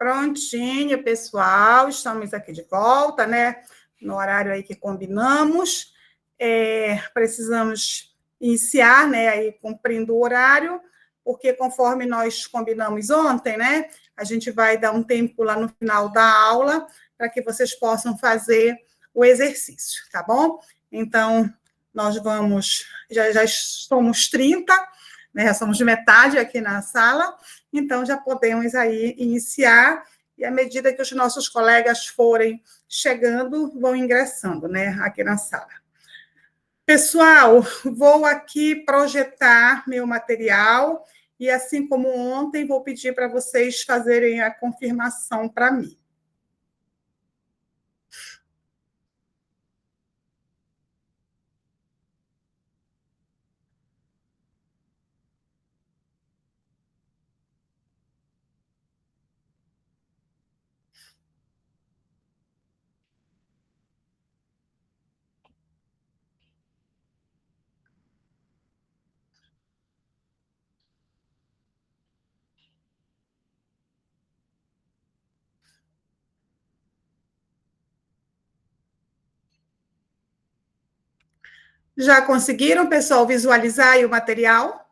Prontinho, pessoal, estamos aqui de volta, né? No horário aí que combinamos. Precisamos iniciar, né? Aí cumprindo o horário, porque conforme nós combinamos ontem, né? A gente vai dar um tempo lá no final da aula para que vocês possam fazer o exercício, tá bom? Então, nós vamos, já somos 30, né? Já somos metade aqui na sala. Então, já podemos aí iniciar, e à medida que os nossos colegas forem chegando, vão ingressando, né, aqui na sala. Pessoal, vou aqui projetar meu material, e assim como ontem, vou pedir para vocês fazerem a confirmação para mim. Já conseguiram, pessoal, visualizar aí o material?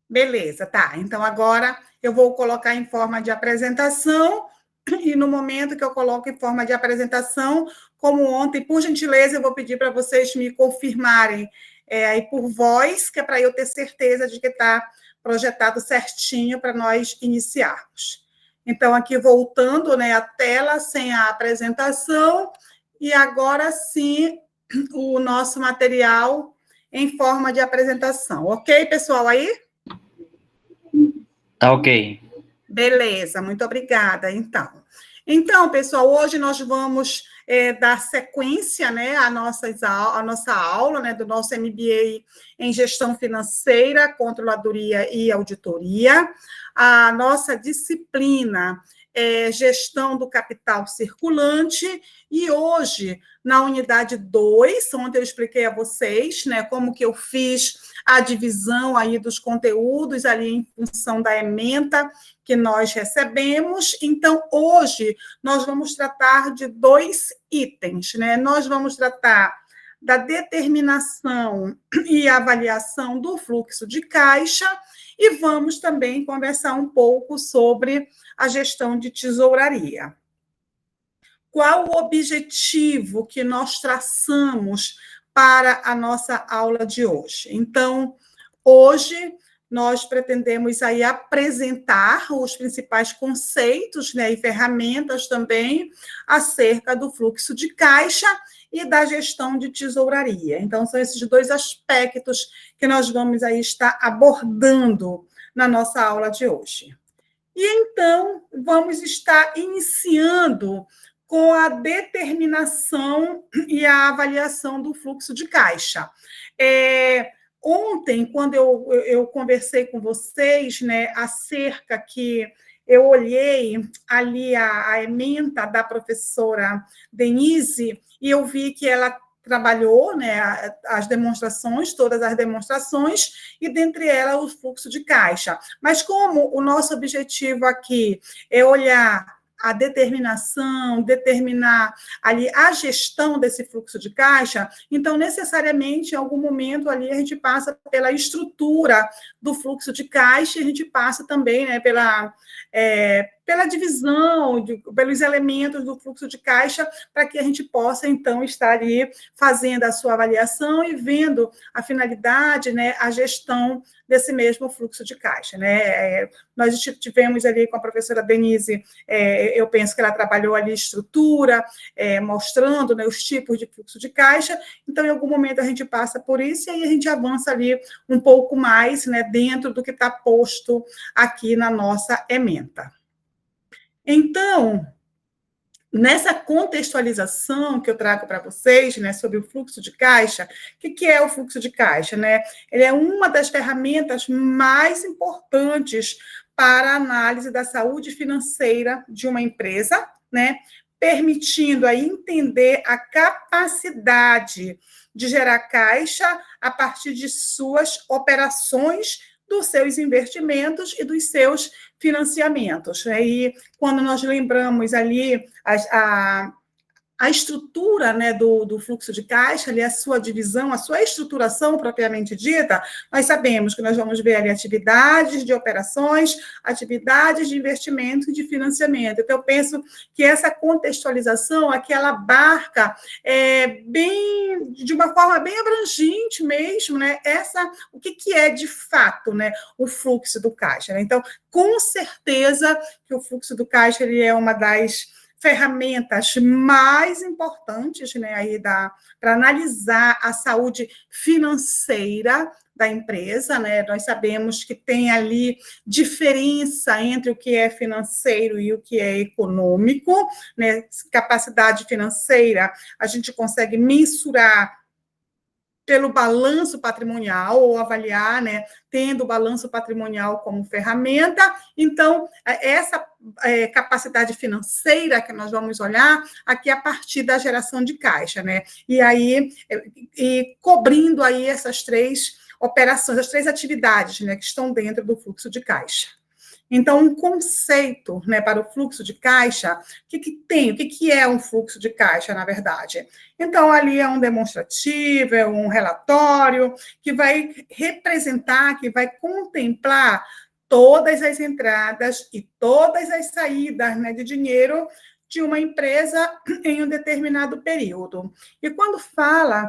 Beleza, tá. Então, agora eu vou colocar em forma de apresentação, e no momento que eu coloco em forma de apresentação, como ontem, por gentileza, eu vou pedir para vocês me confirmarem aí por voz, que é para eu ter certeza de que está projetado certinho para nós iniciarmos. Então, aqui voltando, né, a tela sem a apresentação, e agora sim o nosso material em forma de apresentação. Ok, pessoal, aí? Tá ok. Beleza, muito obrigada, então. Então, pessoal, hoje nós vamos dar sequência, né, à nossa aula, né, do nosso MBA em Gestão Financeira, Controladoria e Auditoria. A nossa disciplina é Gestão do Capital Circulante, e hoje, na unidade 2, onde eu expliquei a vocês, né, como que eu fiz a divisão aí dos conteúdos ali em função da ementa que nós recebemos. Então, hoje, nós vamos tratar de 2 itens, né? Nós vamos tratar da determinação e avaliação do fluxo de caixa, e vamos também conversar um pouco sobre a gestão de tesouraria. Qual o objetivo que nós traçamos para a nossa aula de hoje? Então, hoje nós pretendemos aí apresentar os principais conceitos, né, e ferramentas também acerca do fluxo de caixa e da gestão de tesouraria. Então, são esses 2 aspectos que nós vamos aí estar abordando na nossa aula de hoje. E então, vamos estar iniciando com a determinação e a avaliação do fluxo de caixa. Ontem, quando eu conversei com vocês, né, acerca que eu olhei ali a ementa da professora Denise, e eu vi que ela trabalhou, né, as demonstrações, todas as demonstrações, e dentre elas o fluxo de caixa. Mas como o nosso objetivo aqui é olhar a determinação, determinar ali a gestão desse fluxo de caixa, então, necessariamente, em algum momento ali, a gente passa pela estrutura do fluxo de caixa, e a gente passa também, né, pela divisão, pelos elementos do fluxo de caixa, para que a gente possa, então, estar ali fazendo a sua avaliação e vendo a finalidade, né, a gestão desse mesmo fluxo de caixa, né? Nós tivemos ali com a professora Denise, eu penso que ela trabalhou ali estrutura, mostrando, né, os tipos de fluxo de caixa. Então, em algum momento a gente passa por isso, e aí a gente avança ali um pouco mais, né, dentro do que está posto aqui na nossa ementa. Então, nessa contextualização que eu trago para vocês, né, sobre o fluxo de caixa, o que é o fluxo de caixa, né? Ele é uma das ferramentas mais importantes para a análise da saúde financeira de uma empresa, né, permitindo aí entender a capacidade de gerar caixa a partir de suas operações dos seus investimentos e dos seus financiamentos. E quando nós lembramos ali a estrutura, né, do fluxo de caixa, ali, a sua divisão, a sua estruturação propriamente dita, nós sabemos que nós vamos ver ali atividades de operações, atividades de investimento e de financiamento. Então, eu penso que essa contextualização aqui, ela abarca de uma forma bem abrangente mesmo, né, o que é de fato, né, o fluxo do caixa. Né? Então, com certeza que o fluxo do caixa ele é uma das ferramentas mais importantes, né, aí para analisar a saúde financeira da empresa, né? Nós sabemos que tem ali diferença entre o que é financeiro e o que é econômico, né? Capacidade financeira, a gente consegue mensurar pelo balanço patrimonial, ou avaliar, né, tendo o balanço patrimonial como ferramenta. Então, essa capacidade financeira que nós vamos olhar aqui a partir da geração de caixa, né? E aí, cobrindo aí essas três operações, as três atividades, né, que estão dentro do fluxo de caixa. Então, um conceito, né, para o fluxo de caixa, o que é um fluxo de caixa, na verdade? Então, ali é um demonstrativo, é um relatório que vai representar, que vai contemplar todas as entradas e todas as saídas, né, de dinheiro de uma empresa em um determinado período. E quando fala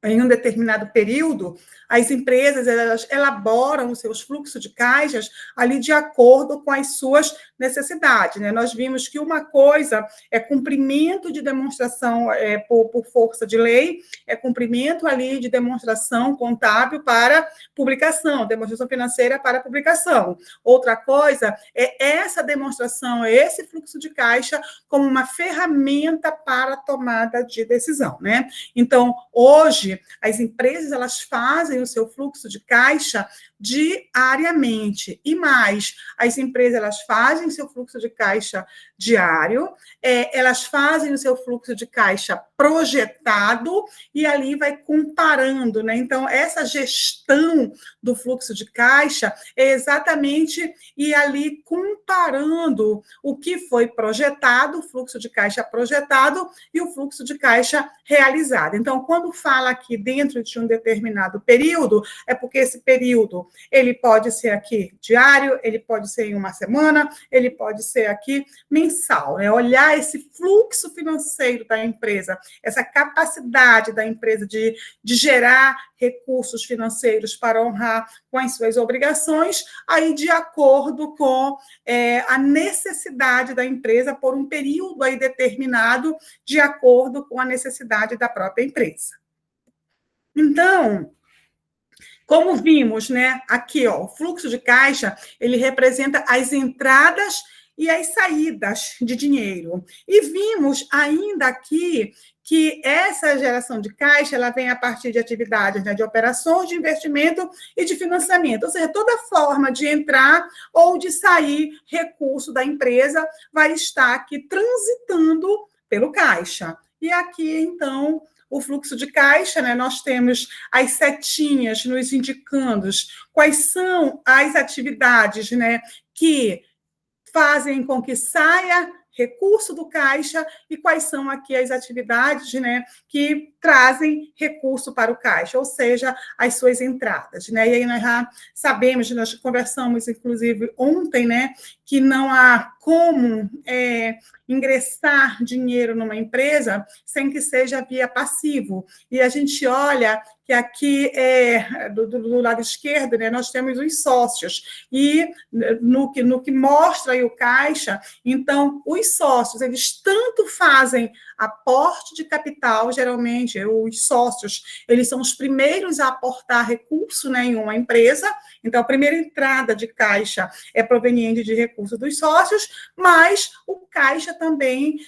em um determinado período, as empresas elas elaboram os seus fluxos de caixas ali de acordo com as suas necessidades. Né? Nós vimos que uma coisa é cumprimento de demonstração por força de lei, é cumprimento ali de demonstração contábil para publicação, demonstração financeira para publicação. Outra coisa é essa demonstração, esse fluxo de caixa como uma ferramenta para a tomada de decisão. Né? Então, hoje, as empresas elas fazem o seu fluxo de caixa diariamente. E mais, as empresas elas fazem o seu fluxo de caixa diário, elas fazem o seu fluxo de caixa projetado e ali vai comparando, né? Então, essa gestão do fluxo de caixa é exatamente ir ali comparando o que foi projetado, o fluxo de caixa projetado e o fluxo de caixa realizado. Então, quando fala aqui dentro de um determinado período, é porque esse período ele pode ser aqui diário, ele pode ser em uma semana, ele pode ser aqui mensal. É olhar esse fluxo financeiro da empresa, essa capacidade da empresa de gerar recursos financeiros para honrar com as suas obrigações, aí de acordo com a necessidade da empresa por um período aí determinado, de acordo com a necessidade da própria empresa. Então, como vimos, né, aqui, ó, o fluxo de caixa, ele representa as entradas e as saídas de dinheiro. E vimos ainda aqui que essa geração de caixa, ela vem a partir de atividades, né, de operações de investimento e de financiamento. Ou seja, toda forma de entrar ou de sair recurso da empresa vai estar aqui transitando pelo caixa. E aqui, então, o fluxo de caixa, né? Nós temos as setinhas nos indicando quais são as atividades, né, que fazem com que saia recurso do caixa e quais são aqui as atividades, né, que trazem recurso para o caixa, ou seja, as suas entradas, né? E aí nós já sabemos, nós conversamos, inclusive, ontem, né, que não há como ingressar dinheiro numa empresa sem que seja via passivo. E a gente olha que aqui, do lado esquerdo, né, nós temos os sócios. E no que mostra aí o caixa, então, os sócios, eles tanto fazem aporte de capital, geralmente, os sócios, eles são os primeiros a aportar recurso, né, em uma empresa. Então, a primeira entrada de caixa é proveniente de recursos dos sócios, mas o caixa também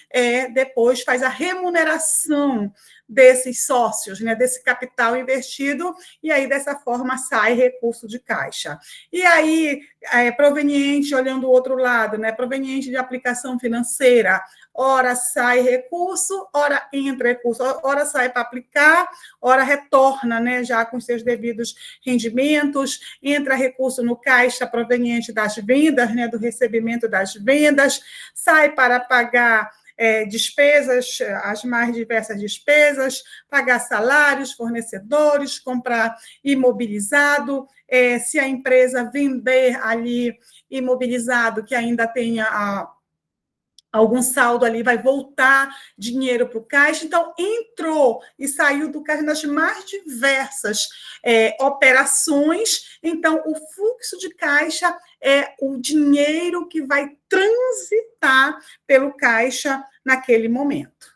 depois faz a remuneração desses sócios, né, desse capital investido, e aí, dessa forma, sai recurso de caixa. E aí, proveniente, olhando o outro lado, né, proveniente de aplicação financeira, ora sai recurso, ora entra recurso, ora sai para aplicar, ora retorna, né, já com seus devidos rendimentos, entra recurso no caixa proveniente das vendas, né, do recebimento das vendas, sai para pagar despesas, as mais diversas despesas, pagar salários, fornecedores, comprar imobilizado, se a empresa vender ali imobilizado que ainda tenha algum saldo ali, vai voltar dinheiro para o caixa. Então, entrou e saiu do caixa nas mais diversas operações. Então, o fluxo de caixa é o dinheiro que vai transitar pelo caixa naquele momento.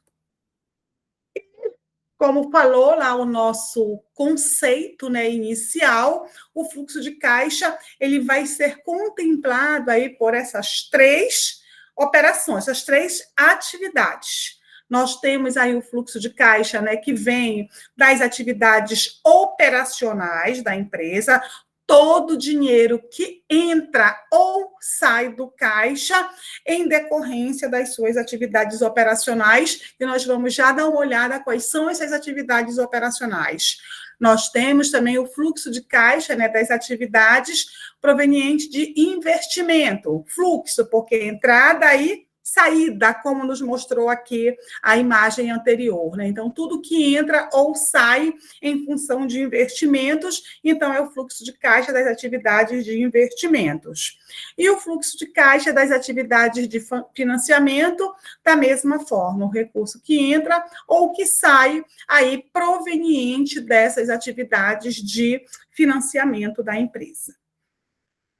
Como falou lá o nosso conceito, né, inicial, o fluxo de caixa ele vai ser contemplado aí por essas três operações, essas três atividades. Nós temos aí o fluxo de caixa, né, que vem das atividades operacionais da empresa, todo o dinheiro que entra ou sai do caixa em decorrência das suas atividades operacionais, e nós vamos já dar uma olhada quais são essas atividades operacionais. Nós temos também o fluxo de caixa, né, das atividades provenientes de investimento, fluxo, porque entrada e saída, como nos mostrou aqui a imagem anterior, né? Então, tudo que entra ou sai em função de investimentos, então é o fluxo de caixa das atividades de investimentos. E o fluxo de caixa das atividades de financiamento, da mesma forma, o recurso que entra ou que sai aí proveniente dessas atividades de financiamento da empresa.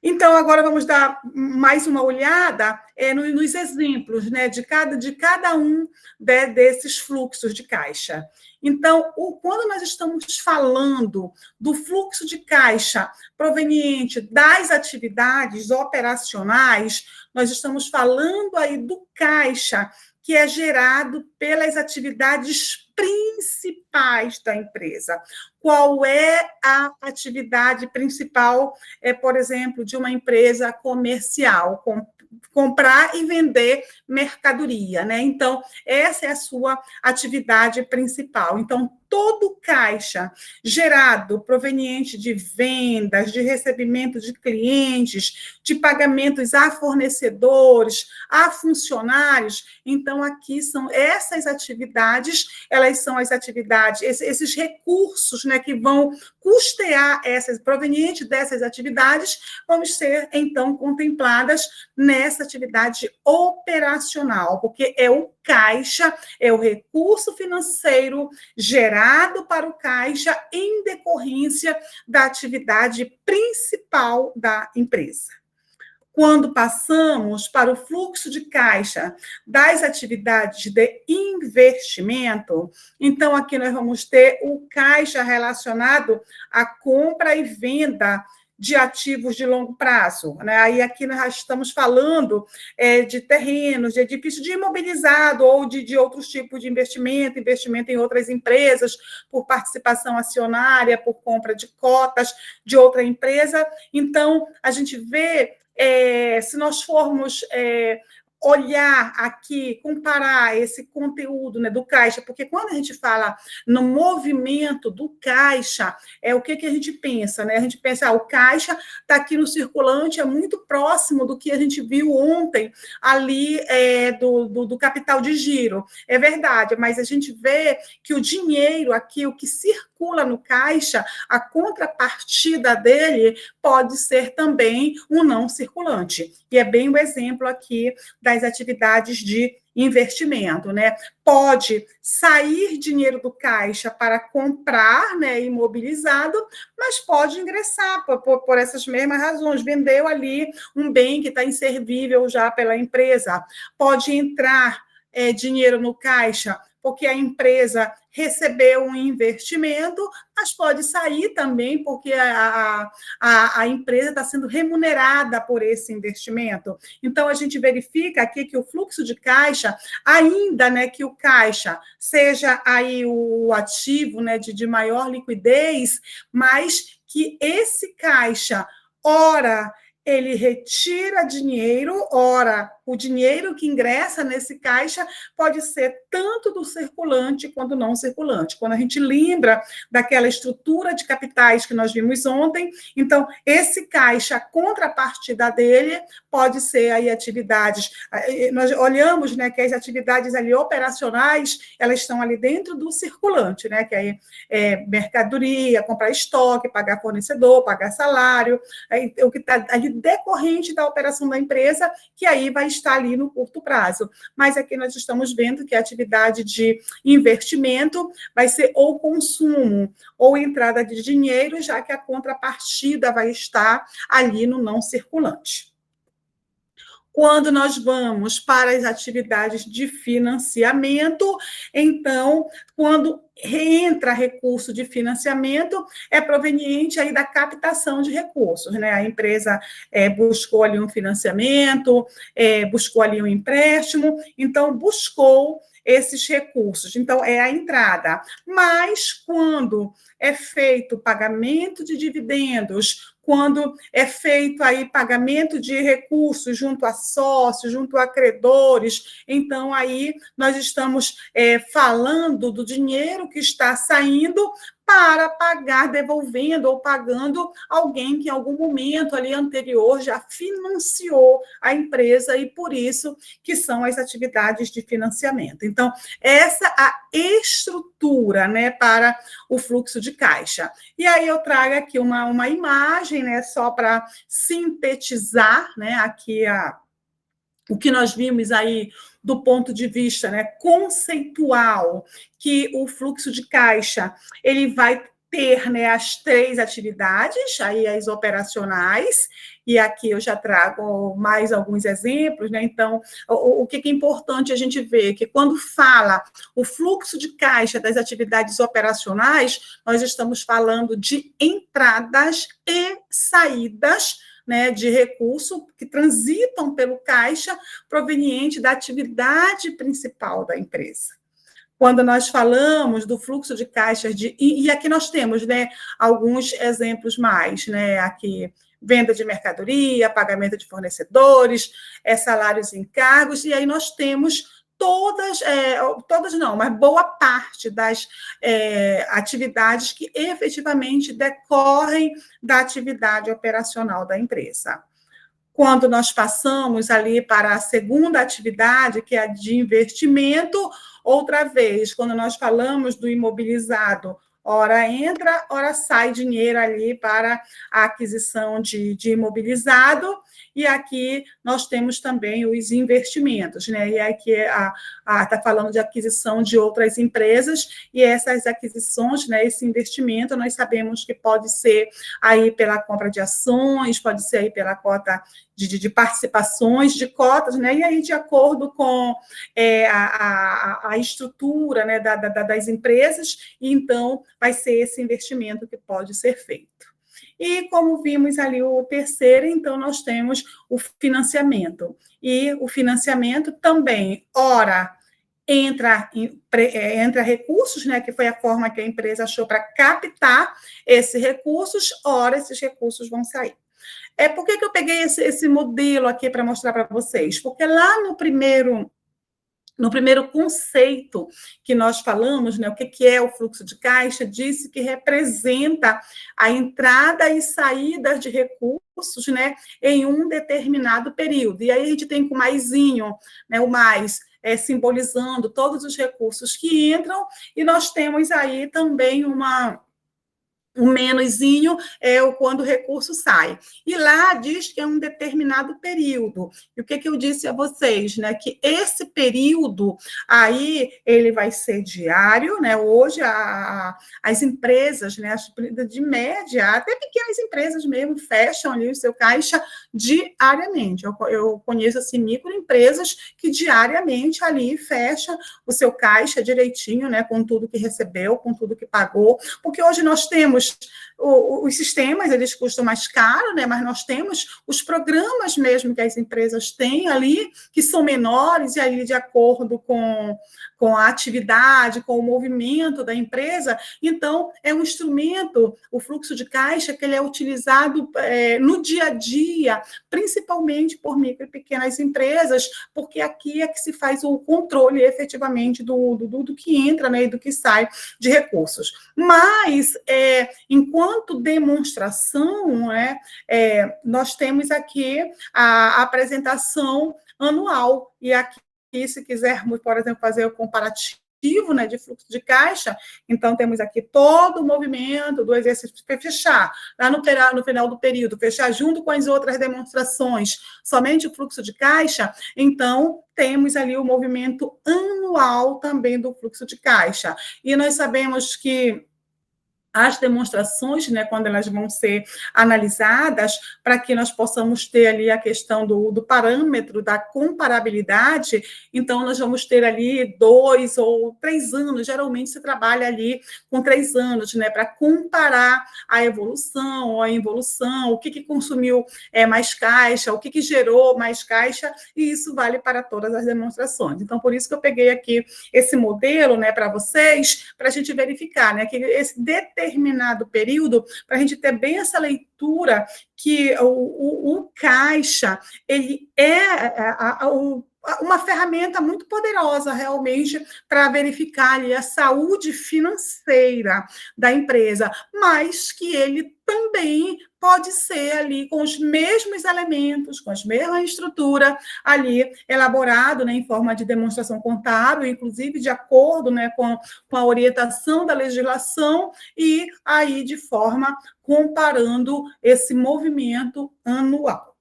Então, agora vamos dar mais uma olhada nos exemplos, né, de cada um desses fluxos de caixa. Então, quando nós estamos falando do fluxo de caixa proveniente das atividades operacionais, nós estamos falando aí do caixa que é gerado pelas atividades principais da empresa. Qual é a atividade principal, por exemplo, de uma empresa comercial? Comprar e vender mercadoria, né? Então, essa é a sua atividade principal. Então, todo caixa gerado proveniente de vendas, de recebimento de clientes, de pagamentos a fornecedores, a funcionários, então aqui são essas atividades, elas são as atividades, esses recursos, né, que vão custear provenientes dessas atividades, vão ser, então, contempladas nessa atividade operacional, porque é o caixa, é o recurso financeiro gerado para o caixa em decorrência da atividade principal da empresa. Quando passamos para o fluxo de caixa das atividades de investimento, então aqui nós vamos ter o caixa relacionado à compra e venda de ativos de longo prazo, né? Aí aqui nós já estamos falando de terrenos, de edifício de imobilizado ou de outros tipos de investimento em outras empresas, por participação acionária, por compra de cotas de outra empresa. Então, a gente vê, se nós formos olhar aqui, comparar esse conteúdo, né, do caixa, porque quando a gente fala no movimento do caixa, o que a gente pensa, né? A gente pensa, o caixa está aqui no circulante, é muito próximo do que a gente viu ontem ali do capital de giro. É verdade, mas a gente vê que o dinheiro aqui, o que circula no caixa, a contrapartida dele pode ser também um não circulante. E é bem o exemplo aqui das atividades de investimento, né? Pode sair dinheiro do caixa para comprar, né, imobilizado, mas pode ingressar por essas mesmas razões. Vendeu ali um bem que está inservível já pela empresa. Pode entrar dinheiro no caixa porque a empresa recebeu um investimento, mas pode sair também porque a empresa está sendo remunerada por esse investimento. Então, a gente verifica aqui que o fluxo de caixa, ainda, né, que o caixa seja aí o ativo, né, de maior liquidez, mas que esse caixa, ora, ele retira dinheiro, ora, o dinheiro que ingressa nesse caixa pode ser tanto do circulante quanto não circulante. Quando a gente lembra daquela estrutura de capitais que nós vimos ontem, então, esse caixa, a contrapartida dele, pode ser aí atividades. Nós olhamos, né, que as atividades ali operacionais, elas estão ali dentro do circulante, né, que aí é mercadoria, comprar estoque, pagar fornecedor, pagar salário, o que está ali decorrente da operação da empresa, que aí vai estar ali no curto prazo. Mas aqui nós estamos vendo que a atividade de investimento vai ser ou consumo ou entrada de dinheiro, já que a contrapartida vai estar ali no não circulante. Quando nós vamos para as atividades de financiamento, então, quando entra recurso de financiamento, é proveniente aí da captação de recursos, né? A empresa buscou ali um financiamento, buscou ali um empréstimo, então buscou esses recursos. Então, é a entrada. Mas, quando é feito pagamento de dividendos, quando é feito aí pagamento de recursos junto a sócios, junto a credores, então aí nós estamos falando do dinheiro que está saindo para pagar, devolvendo ou pagando alguém que em algum momento ali anterior já financiou a empresa e por isso que são as atividades de financiamento. Então, essa é a estrutura, né, para o fluxo de caixa. E aí eu trago aqui uma imagem, né, só para sintetizar, né, aqui o que nós vimos aí do ponto de vista, né, conceitual, que o fluxo de caixa ele vai ter, né, as 3 atividades, aí as operacionais, e aqui eu já trago mais alguns exemplos, né? Então, o que é importante a gente ver? Que quando fala o fluxo de caixa das atividades operacionais, nós estamos falando de entradas e saídas, né, de recurso que transitam pelo caixa proveniente da atividade principal da empresa. Quando nós falamos do fluxo de caixas, e aqui nós temos, né, alguns exemplos mais, né, aqui, venda de mercadoria, pagamento de fornecedores, salários e encargos, e aí nós temos todas não, mas boa parte das atividades que efetivamente decorrem da atividade operacional da empresa. Quando nós passamos ali para a segunda atividade, que é a de investimento, outra vez, quando nós falamos do imobilizado, ora entra, ora sai dinheiro ali para a aquisição de imobilizado, e aqui nós temos também os investimentos, né? E aqui está falando de aquisição de outras empresas, e essas aquisições, né, esse investimento, nós sabemos que pode ser aí pela compra de ações, pode ser aí pela cota de participações, de cotas, né? E aí, de acordo com a estrutura, né, das empresas, e então vai ser esse investimento que pode ser feito. E como vimos ali o terceiro, então nós temos o financiamento. E o financiamento também, ora, entra recursos, né, que foi a forma que a empresa achou para captar esses recursos, ora, esses recursos vão sair. Por que eu peguei esse modelo aqui para mostrar para vocês? Porque lá no primeiro conceito que nós falamos, né, o que é o fluxo de caixa, disse que representa a entrada e saída de recursos, né, em um determinado período. E aí a gente tem com o maisinho, né, o mais, simbolizando todos os recursos que entram, e nós temos aí também O menoszinho é o quando o recurso sai. E lá diz que é um determinado período. E o que, que eu disse a vocês, né? Que esse período aí ele vai ser diário, né? Hoje as empresas, né? As de média, até pequenas empresas mesmo, fecham ali o seu caixa diariamente. Eu conheço assim, microempresas que diariamente ali fecha o seu caixa direitinho, né? Com tudo que recebeu, com tudo que pagou, porque hoje nós temos os sistemas, eles custam mais caro, né? Mas nós temos os programas mesmo que as empresas têm ali, que são menores, e aí, de acordo com a atividade, com o movimento da empresa, então é um instrumento, o fluxo de caixa, que ele é utilizado no dia a dia, principalmente por micro e pequenas empresas, porque aqui é que se faz o controle efetivamente do que entra, né, e do que sai de recursos. Mas, enquanto demonstração, né, nós temos aqui a apresentação anual, e aqui, se quisermos, por exemplo, fazer o comparativo, né, de fluxo de caixa, então temos aqui todo o movimento do exercício, fechar lá no final do período, fechar junto com as outras demonstrações, somente o fluxo de caixa, então temos ali o movimento anual também do fluxo de caixa. E nós sabemos que as demonstrações, né, quando elas vão ser analisadas, para que nós possamos ter ali a questão do parâmetro da comparabilidade, então nós vamos ter ali 2 ou 3 anos, geralmente se trabalha ali com 3 anos, né, para comparar a evolução ou a involução, o que consumiu mais caixa, o que gerou mais caixa, e isso vale para todas as demonstrações. Então, por isso que eu peguei aqui esse modelo, né, para vocês, para a gente verificar, né, que esse determinado período, para a gente ter bem essa leitura que o caixa, ele uma ferramenta muito poderosa, realmente, para verificar ali a saúde financeira da empresa, mas que ele também pode ser ali com os mesmos elementos, com a mesma estrutura ali elaborado, né, em forma de demonstração contábil, inclusive de acordo, né, com a orientação da legislação, e aí de forma comparando esse movimento anual.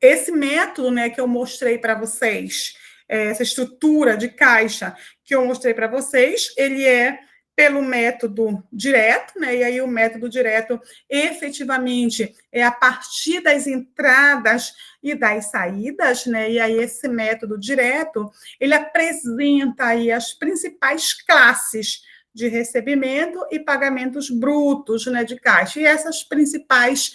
Esse método, né, que eu mostrei para vocês, essa estrutura de caixa que eu mostrei para vocês, ele é pelo método direto, né? E aí o método direto, efetivamente, é a partir das entradas e das saídas, né? E aí esse método direto, ele apresenta aí as principais classes de recebimento e pagamentos brutos, né, de caixa. E essas principais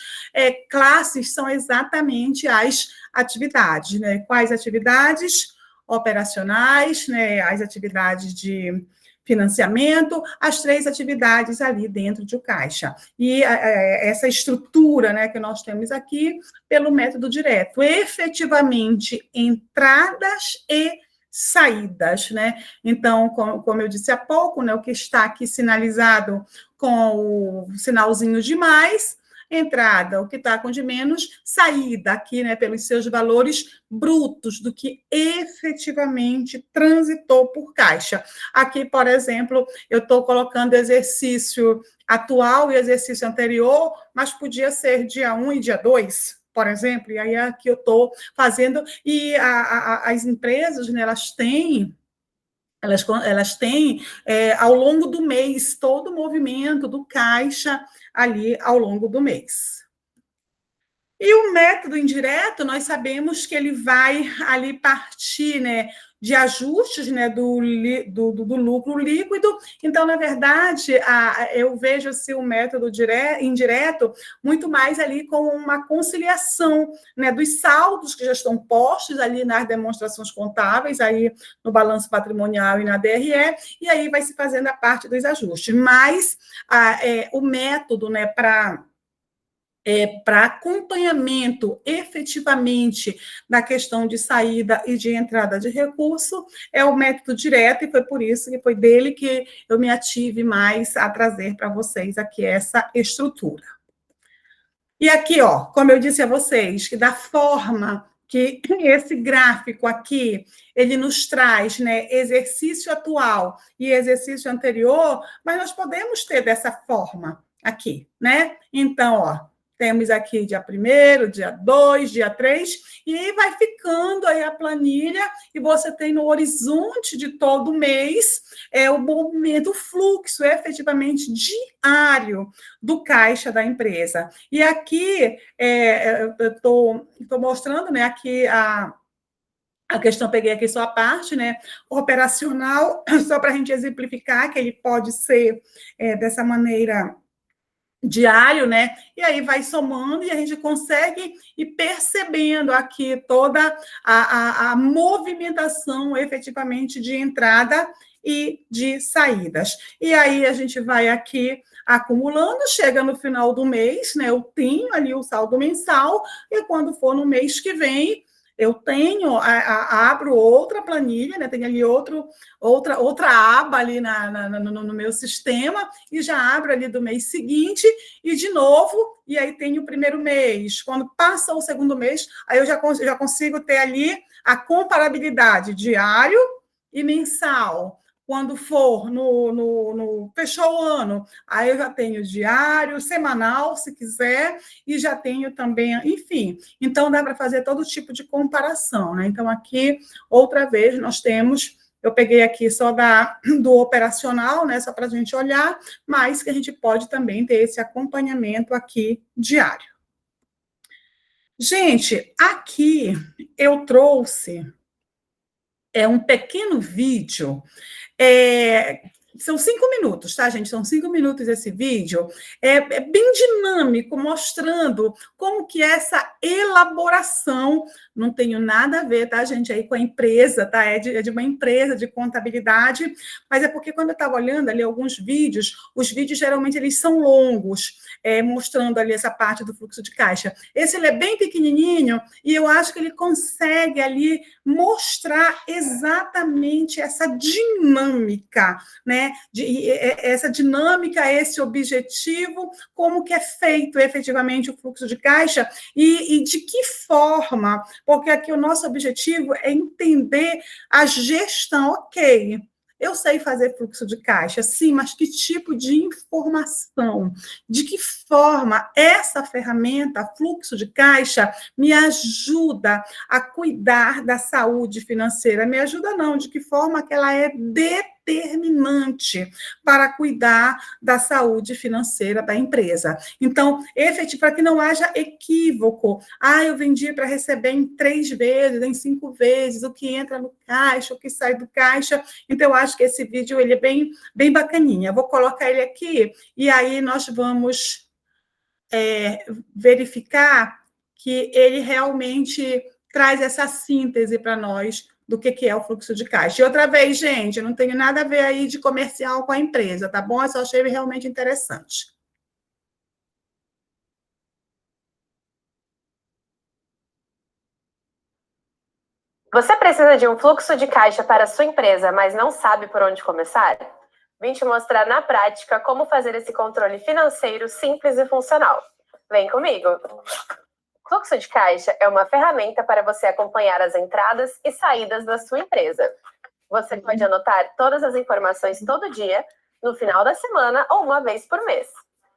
classes são exatamente as atividades, né? Quais atividades? Operacionais, né? As atividades de financiamento, as 3 atividades ali dentro de o caixa. E essa estrutura, né, que nós temos aqui, pelo método direto, efetivamente entradas e saídas, né? Então, como eu disse há pouco, né, o que está aqui sinalizado com o sinalzinho de mais, entrada, o que está com de menos, saída aqui, né, pelos seus valores brutos do que efetivamente transitou por caixa. Aqui, por exemplo, eu estou colocando exercício atual e exercício anterior, mas podia ser dia 1 e dia 2, por exemplo, e aí aqui eu estou fazendo, e as empresas, né, elas têm ao longo do mês, todo o movimento do caixa ali ao longo do mês. E o método indireto, nós sabemos que ele vai ali partir, né, de ajustes, né, do lucro líquido. Então, na verdade, eu vejo assim, o método indireto muito mais ali como uma conciliação, né, dos saldos que já estão postos ali nas demonstrações contábeis, aí no balanço patrimonial e na DRE, e aí vai se fazendo a parte dos ajustes. Mas o método, né, para acompanhamento efetivamente da questão de saída e de entrada de recurso, é o método direto, e foi por isso que foi dele que eu me ative mais a trazer para vocês aqui essa estrutura. E aqui, ó, como eu disse a vocês, que da forma que esse gráfico aqui, ele nos traz, né, exercício atual e exercício anterior, mas nós podemos ter dessa forma aqui, né? Então, ó, temos aqui dia 1º, dia 2, dia 3, e aí vai ficando aí a planilha, e você tem no horizonte de todo mês o movimento, o fluxo efetivamente diário do caixa da empresa. E aqui, eu estou mostrando, né, aqui a questão, peguei aqui só a parte, né, operacional, só para a gente exemplificar que ele pode ser dessa maneira diário, né? E aí vai somando e a gente consegue ir percebendo aqui toda a movimentação efetivamente de entrada e de saídas. E aí a gente vai aqui acumulando, chega no final do mês, né? Eu tenho ali o saldo mensal, e quando for no mês que vem, eu tenho, abro outra planilha, né? Tem ali outra aba ali no meu sistema, e já abro ali do mês seguinte, e de novo, e aí tem o primeiro mês. Quando passa o segundo mês, aí eu já consigo ter ali a comparabilidade diário e mensal. Quando for fechou o ano, aí eu já tenho diário, semanal, se quiser, e já tenho também, enfim. Então, dá para fazer todo tipo de comparação, né? Então, aqui, outra vez, nós temos, eu peguei aqui só do operacional, né? Só para a gente olhar, mas que a gente pode também ter esse acompanhamento aqui diário. Gente, aqui eu trouxe um pequeno vídeo. São 5 minutos, tá, gente? São 5 minutos esse vídeo. É bem dinâmico, mostrando como que essa elaboração, não tenho nada a ver, tá, gente, aí com a empresa, tá? É de uma empresa de contabilidade, mas é porque quando eu estava olhando ali alguns vídeos, os vídeos geralmente eles são longos, mostrando ali essa parte do fluxo de caixa. Esse ele é bem pequenininho e eu acho que ele consegue ali mostrar exatamente essa dinâmica, né? Essa dinâmica, esse objetivo, como que é feito efetivamente o fluxo de caixa e de que forma, porque aqui o nosso objetivo é entender a gestão, ok. Eu sei fazer fluxo de caixa, sim, mas que tipo de informação, de que forma essa ferramenta, fluxo de caixa, me ajuda a cuidar da saúde financeira? Me ajuda não, de que forma que ela é determinante para cuidar da saúde financeira da empresa. Então, efetivo, para que não haja equívoco. Eu vendi para receber em 3 vezes, em 5 vezes, o que entra no caixa, o que sai do caixa. Então, eu acho que esse vídeo ele é bem, bem bacaninha. Eu vou colocar ele aqui e aí nós vamos verificar que ele realmente traz essa síntese para nós do que é o fluxo de caixa. E outra vez, gente, eu não tenho nada a ver aí de comercial com a empresa, tá bom? Eu só achei realmente interessante. Você precisa de um fluxo de caixa para a sua empresa, mas não sabe por onde começar? Vim te mostrar na prática como fazer esse controle financeiro simples e funcional. Vem comigo! Fluxo de caixa é uma ferramenta para você acompanhar as entradas e saídas da sua empresa. Você pode anotar todas as informações todo dia, no final da semana ou uma vez por mês.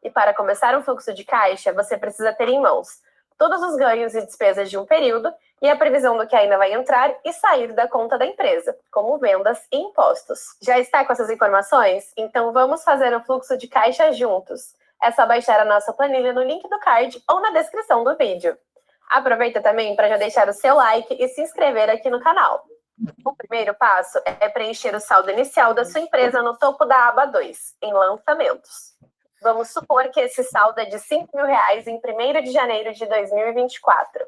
E para começar um fluxo de caixa, você precisa ter em mãos todos os ganhos e despesas de um período e a previsão do que ainda vai entrar e sair da conta da empresa, como vendas e impostos. Já está com essas informações? Então vamos fazer o fluxo de caixa juntos. É só baixar a nossa planilha no link do card ou na descrição do vídeo. Aproveita também para já deixar o seu like e se inscrever aqui no canal. O primeiro passo é preencher o saldo inicial da sua empresa no topo da aba 2, em lançamentos. Vamos supor que esse saldo é de R$5.000 em 1º de janeiro de 2024.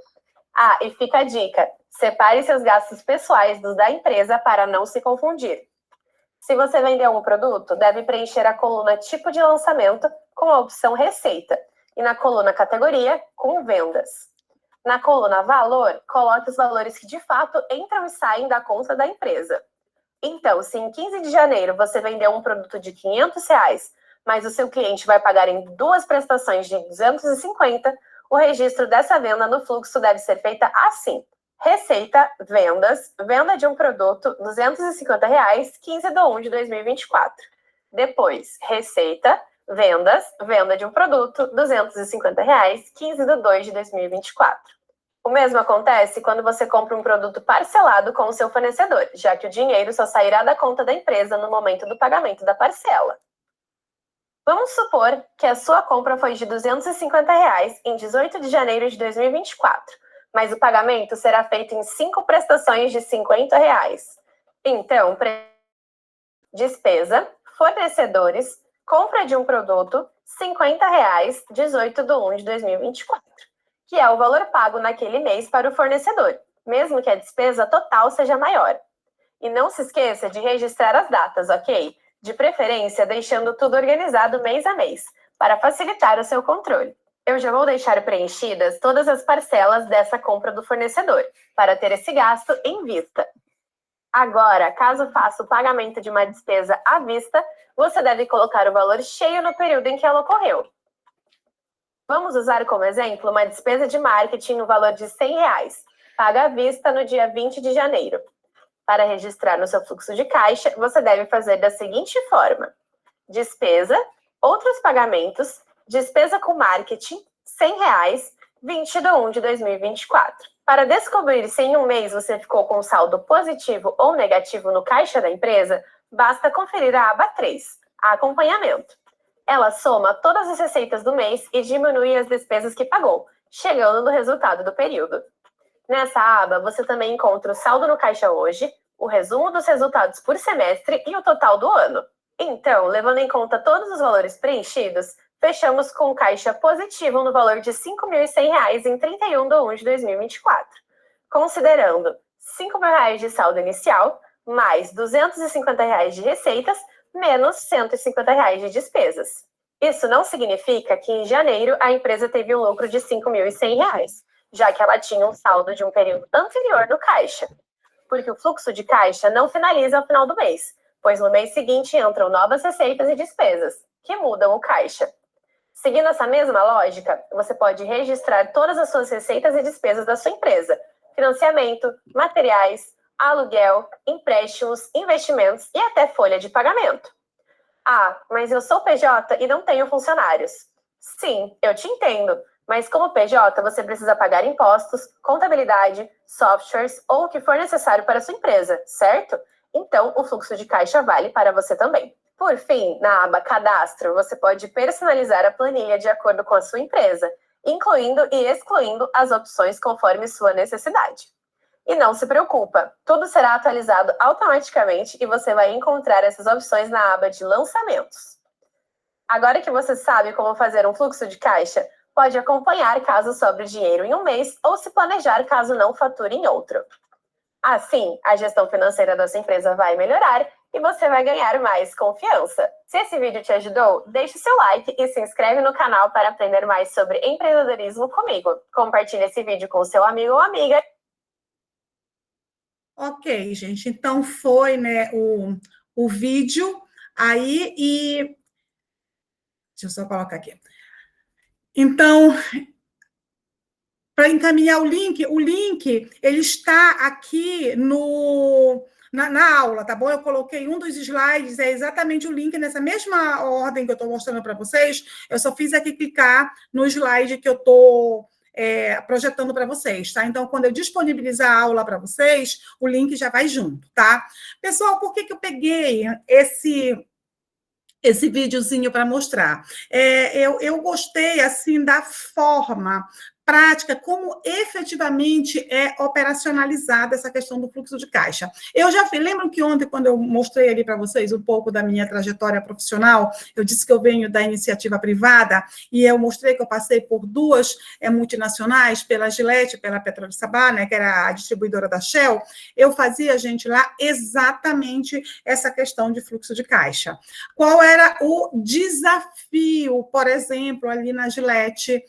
E fica a dica, separe seus gastos pessoais dos da empresa para não se confundir. Se você vender algum produto, deve preencher a coluna tipo de lançamento com a opção receita e na coluna categoria com vendas. Na coluna valor, coloque os valores que de fato entram e saem da conta da empresa. Então, se em 15 de janeiro você vendeu um produto de R$500, mas o seu cliente vai pagar em 2 prestações de 250, o registro dessa venda no fluxo deve ser feita assim. Receita, vendas, venda de um produto, R$ 250, 15/1 de 2024. Depois, receita, vendas, venda de um produto, R$ 250, 15/2 de 2024. O mesmo acontece quando você compra um produto parcelado com o seu fornecedor, já que o dinheiro só sairá da conta da empresa no momento do pagamento da parcela. Vamos supor que a sua compra foi de R$ 250 em 18 de janeiro de 2024, mas o pagamento será feito em 5 prestações de R$ 50. Então, despesa, fornecedores, compra de um produto, R$ 50, 18/1 de 2024, que é o valor pago naquele mês para o fornecedor, mesmo que a despesa total seja maior. E não se esqueça de registrar as datas, ok? De preferência, deixando tudo organizado mês a mês, para facilitar o seu controle. Eu já vou deixar preenchidas todas as parcelas dessa compra do fornecedor, para ter esse gasto em vista. Agora, caso faça o pagamento de uma despesa à vista, você deve colocar o valor cheio no período em que ela ocorreu. Vamos usar como exemplo uma despesa de marketing no valor de R$ 100, paga à vista no dia 20 de janeiro. Para registrar no seu fluxo de caixa, você deve fazer da seguinte forma: despesa, outros pagamentos, despesa com marketing, R$ 100, 20/1 de 2024. Para descobrir se em um mês você ficou com saldo positivo ou negativo no caixa da empresa, basta conferir a aba 3, Acompanhamento. Ela soma todas as receitas do mês e diminui as despesas que pagou, chegando no resultado do período. Nessa aba, você também encontra o saldo no caixa hoje, o resumo dos resultados por semestre e o total do ano. Então, levando em conta todos os valores preenchidos, fechamos com o caixa positivo no valor de R$ 5.100 em 31/1 de 2024, considerando R$ 5.000 de saldo inicial, mais R$ 250 de receitas, menos R$ 150 de despesas. Isso não significa que em janeiro a empresa teve um lucro de R$ 5.100, já que ela tinha um saldo de um período anterior no caixa, porque o fluxo de caixa não finaliza ao final do mês, pois no mês seguinte entram novas receitas e despesas, que mudam o caixa. Seguindo essa mesma lógica, você pode registrar todas as suas receitas e despesas da sua empresa: financiamento, materiais, aluguel, empréstimos, investimentos e até folha de pagamento. Ah, mas eu sou PJ e não tenho funcionários. Sim, eu te entendo, mas como PJ você precisa pagar impostos, contabilidade, softwares ou o que for necessário para a sua empresa, certo? Então, o fluxo de caixa vale para você também. Por fim, na aba Cadastro, você pode personalizar a planilha de acordo com a sua empresa, incluindo e excluindo as opções conforme sua necessidade. E não se preocupa, tudo será atualizado automaticamente e você vai encontrar essas opções na aba de Lançamentos. Agora que você sabe como fazer um fluxo de caixa, pode acompanhar caso sobre dinheiro em um mês ou se planejar caso não fature em outro. Assim, a gestão financeira da sua empresa vai melhorar e você vai ganhar mais confiança. Se esse vídeo te ajudou, deixe seu like e se inscreve no canal para aprender mais sobre empreendedorismo comigo. Compartilhe esse vídeo com seu amigo ou amiga. Ok, gente, então foi, né, o vídeo aí e... Deixa eu só colocar aqui. Então, para encaminhar o link ele está aqui na aula, tá bom? Eu coloquei um dos slides, é exatamente o link nessa mesma ordem que eu estou mostrando para vocês. Eu só fiz aqui clicar no slide que eu estou projetando para vocês, tá? Então, quando eu disponibilizar a aula para vocês, o link já vai junto, tá? Pessoal, por que eu peguei esse videozinho para mostrar? Eu gostei, assim, da forma prática, como efetivamente é operacionalizada essa questão do fluxo de caixa. Eu já lembro que ontem, quando eu mostrei ali para vocês um pouco da minha trajetória profissional, eu disse que eu venho da iniciativa privada, e eu mostrei que eu passei por duas multinacionais, pela Gillette, pela PetroSabá, né, que era a distribuidora da Shell. Eu fazia, gente, lá exatamente essa questão de fluxo de caixa. Qual era o desafio, por exemplo, ali na Gillette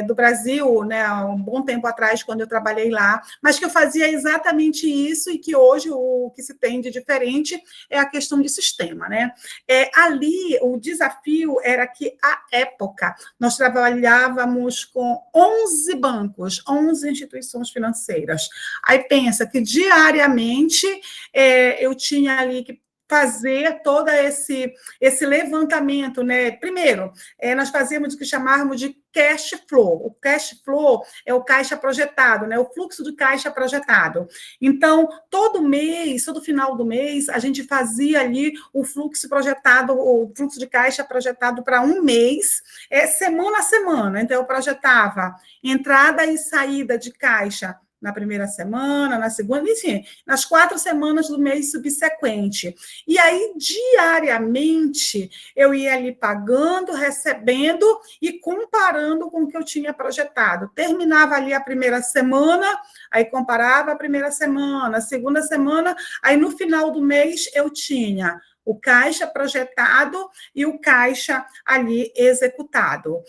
do Brasil, Brasil, né, há um bom tempo atrás, quando eu trabalhei lá, mas que eu fazia exatamente isso e que hoje o que se tem de diferente é a questão de sistema, né? Ali, o desafio era que, à época, nós trabalhávamos com 11 bancos, 11 instituições financeiras. Aí pensa que diariamente eu tinha ali que fazer todo esse levantamento, né? Primeiro, nós fazíamos o que chamávamos de cash flow. O cash flow é o caixa projetado, né? O fluxo de caixa projetado. Então, todo mês, todo final do mês, a gente fazia ali o fluxo projetado, o fluxo de caixa projetado para um mês, semana a semana. Então, eu projetava entrada e saída de caixa na primeira semana, na segunda, enfim, nas 4 semanas do mês subsequente. E aí, diariamente, eu ia ali pagando, recebendo e comparando com o que eu tinha projetado. Terminava ali a primeira semana, aí comparava a primeira semana, a segunda semana, aí no final do mês eu tinha o caixa projetado e o caixa ali executado.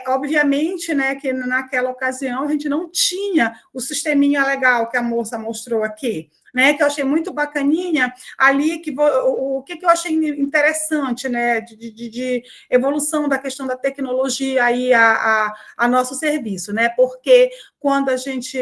Obviamente, né, que naquela ocasião a gente não tinha o sisteminha legal que a moça mostrou aqui, né, que eu achei muito bacaninha ali, o que eu achei interessante, né, de evolução da questão da tecnologia aí a nosso serviço, né, porque quando a gente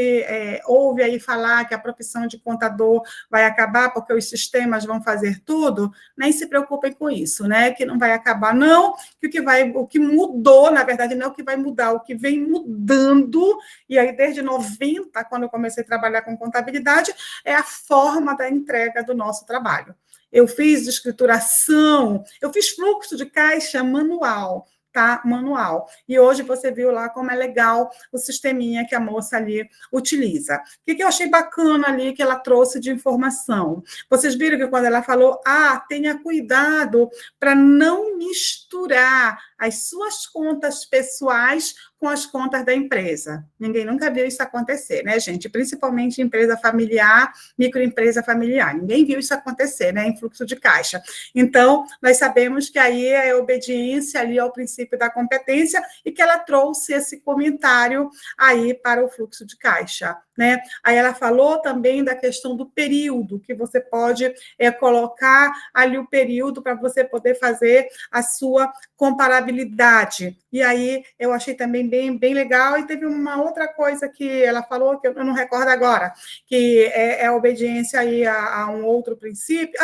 ouve aí falar que a profissão de contador vai acabar porque os sistemas vão fazer tudo, nem se preocupem com isso, né, que não vai acabar não, que o que mudou, na verdade, não é o que vai mudar, o que vem mudando, e aí desde 90, quando eu comecei a trabalhar com contabilidade, é a forma da entrega do nosso trabalho. Eu fiz escrituração, eu fiz fluxo de caixa manual, tá? Manual. E hoje você viu lá como é legal o sisteminha que a moça ali utiliza. O que eu achei bacana ali que ela trouxe de informação? Vocês viram que quando ela falou, tenha cuidado para não misturar as suas contas pessoais com as contas da empresa. Ninguém nunca viu isso acontecer, né, gente? Principalmente empresa familiar, microempresa familiar. Ninguém viu isso acontecer, né, em fluxo de caixa. Então, nós sabemos que aí é obediência ali ao princípio da competência e que ela trouxe esse comentário aí para o fluxo de caixa, né? Aí ela falou também da questão do período, que você pode colocar ali o período para você poder fazer a sua comparabilidade. E aí eu achei também bem legal. E teve uma outra coisa que ela falou, que eu não recordo agora, que é a obediência aí a um outro princípio.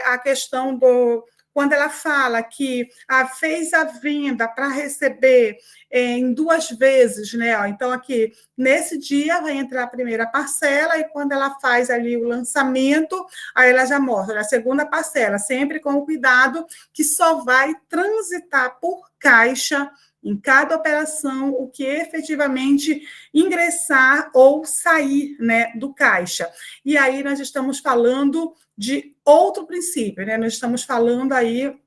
A questão do... Quando ela fala que fez a venda para receber em 2 vezes, né? Então, aqui, nesse dia, vai entrar a primeira parcela, e quando ela faz ali o lançamento, aí ela já mostra a segunda parcela, sempre com o cuidado que só vai transitar por caixa em cada operação o que efetivamente ingressar ou sair, né, do caixa. E aí nós estamos falando de outro princípio, né? Nós estamos falando aí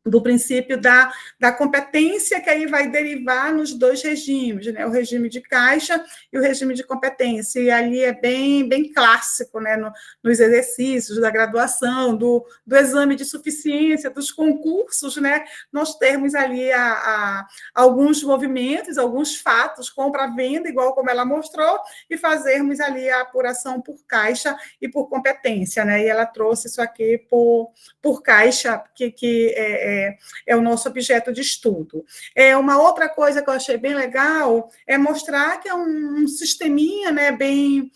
do princípio da competência, que aí vai derivar nos 2 regimes, né? O regime de caixa e o regime de competência. E ali é bem clássico, né? Nos exercícios da graduação, do exame de suficiência, dos concursos, né? Nós temos ali alguns movimentos, alguns fatos, compra-venda, igual como ela mostrou, e fazermos ali a apuração por caixa e por competência, né? E ela trouxe isso aqui por caixa, que é o nosso objeto de estudo. Uma outra coisa que eu achei bem legal é mostrar que é um sisteminha, né, bem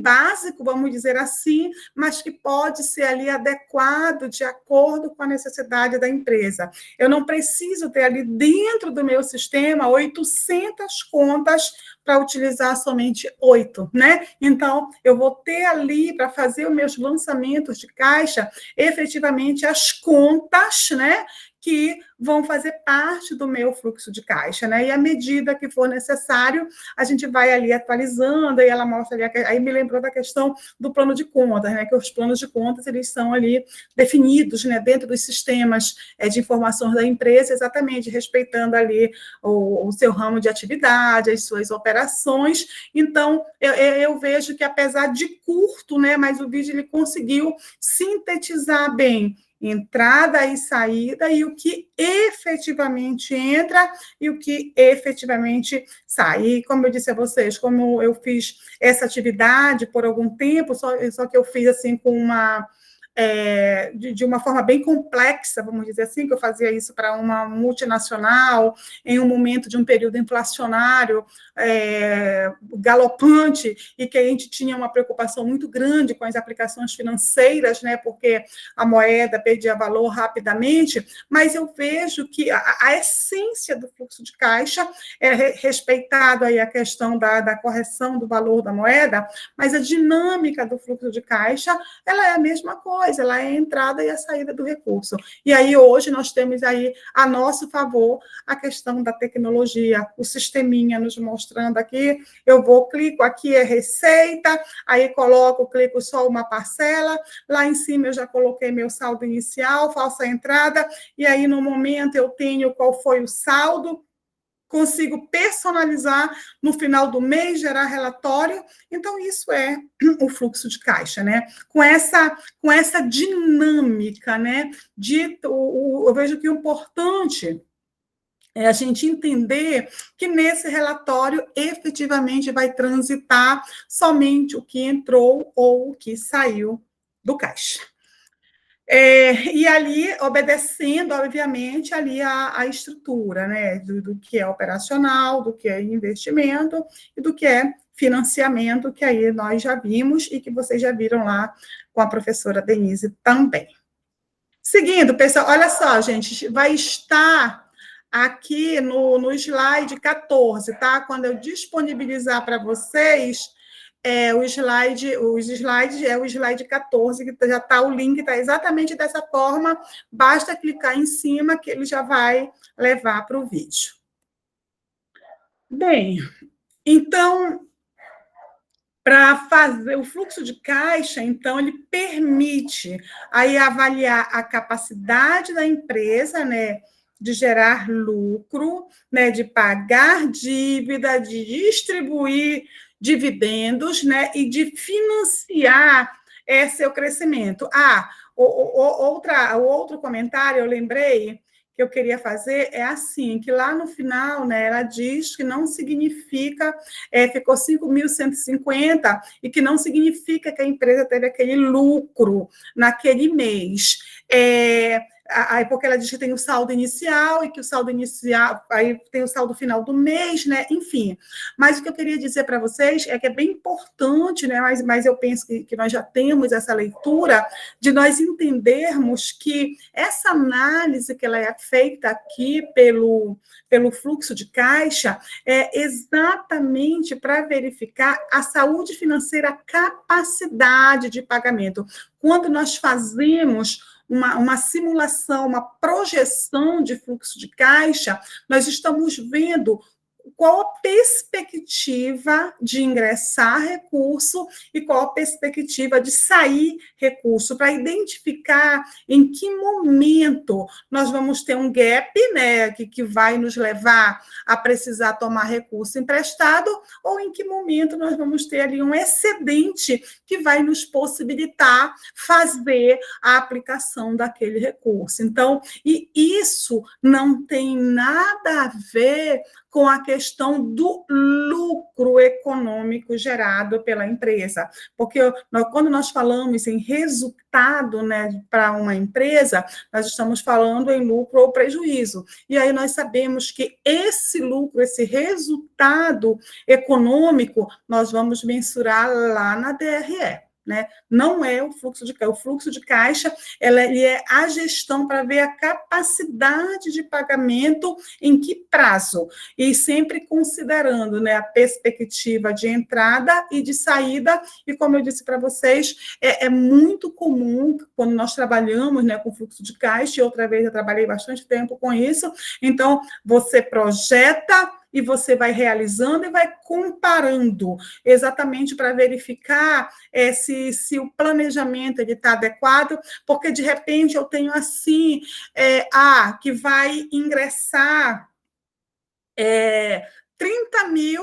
básico, vamos dizer assim, mas que pode ser ali adequado de acordo com a necessidade da empresa. Eu não preciso ter ali dentro do meu sistema 800 contas para utilizar somente 8, né? Então, eu vou ter ali, para fazer os meus lançamentos de caixa, efetivamente as contas, né, que vão fazer parte do meu fluxo de caixa, né? E à medida que for necessário, a gente vai ali atualizando, e ela mostra ali, aí me lembrou da questão do plano de contas, né? Que os planos de contas, eles são ali definidos, né, dentro dos sistemas de informações da empresa, exatamente respeitando ali o seu ramo de atividade, as suas operações. Então, eu vejo que, apesar de curto, né, mas o vídeo ele conseguiu sintetizar bem entrada e saída, e o que efetivamente entra e o que efetivamente sai. E, como eu disse a vocês, como eu fiz essa atividade por algum tempo, só que eu fiz assim com de uma forma bem complexa, vamos dizer assim, que eu fazia isso para uma multinacional, em um momento de um período inflacionário galopante, e que a gente tinha uma preocupação muito grande com as aplicações financeiras, né, porque a moeda perdia valor rapidamente, mas eu vejo que a essência do fluxo de caixa é respeitado aí a questão da correção do valor da moeda, mas a dinâmica do fluxo de caixa, ela é a mesma coisa, ela é a entrada e a saída do recurso. E aí, hoje, nós temos aí, a nosso favor, a questão da tecnologia, o sisteminha nos mostrando aqui, eu vou, clico aqui, é receita, aí clico só uma parcela, lá em cima eu já coloquei meu saldo inicial, faço a entrada, e aí, no momento, eu tenho qual foi o saldo, consigo personalizar no final do mês, gerar relatório. Então, isso é o fluxo de caixa, né? Com essa dinâmica, né? Eu vejo que o importante é a gente entender que nesse relatório efetivamente vai transitar somente o que entrou ou o que saiu do caixa. E ali, obedecendo, obviamente, ali a estrutura, né, do que é operacional, do que é investimento e do que é financiamento, que aí nós já vimos e que vocês já viram lá com a professora Denise também. Seguindo, pessoal, olha só, gente, vai estar aqui no slide 14, tá? Quando eu disponibilizar para vocês os slides é o slide 14, que já está o link, está exatamente dessa forma, basta clicar em cima que ele já vai levar para o vídeo. Bem, então, para fazer o fluxo de caixa, então, ele permite aí avaliar a capacidade da empresa, né, de gerar lucro, né, de pagar dívida, de distribuir dividendos, né, e de financiar seu crescimento. O outro comentário, eu lembrei, que eu queria fazer é assim, que lá no final, né, ela diz que não significa, ficou 5.150, e que não significa que a empresa teve aquele lucro naquele mês. Porque ela diz que tem o saldo inicial, e que o saldo inicial, aí tem o saldo final do mês, né? Enfim. Mas o que eu queria dizer para vocês é que é bem importante, né? Mas eu penso que nós já temos essa leitura de nós entendermos que essa análise que ela é feita aqui pelo fluxo de caixa é exatamente para verificar a saúde financeira, a capacidade de pagamento. Quando nós fazemos uma simulação, uma projeção de fluxo de caixa, nós estamos vendo qual a perspectiva de ingressar recurso e qual a perspectiva de sair recurso, para identificar em que momento nós vamos ter um gap, né, que vai nos levar a precisar tomar recurso emprestado, ou em que momento nós vamos ter ali um excedente que vai nos possibilitar fazer a aplicação daquele recurso. Então, e isso não tem nada a ver com a questão do lucro econômico gerado pela empresa. Porque quando nós falamos em resultado, né, para uma empresa, nós estamos falando em lucro ou prejuízo. E aí nós sabemos que esse lucro, esse resultado econômico, nós vamos mensurar lá na DRE. Né? Não é o fluxo de caixa. O fluxo de caixa ele é a gestão para ver a capacidade de pagamento em que prazo, e sempre considerando, né, a perspectiva de entrada e de saída. E como eu disse para vocês, é muito comum quando nós trabalhamos, né, com fluxo de caixa, e outra vez eu trabalhei bastante tempo com isso, então você projeta e você vai realizando e vai comparando, exatamente para verificar se o planejamento está adequado, porque, de repente, eu tenho assim, que vai ingressar 30 mil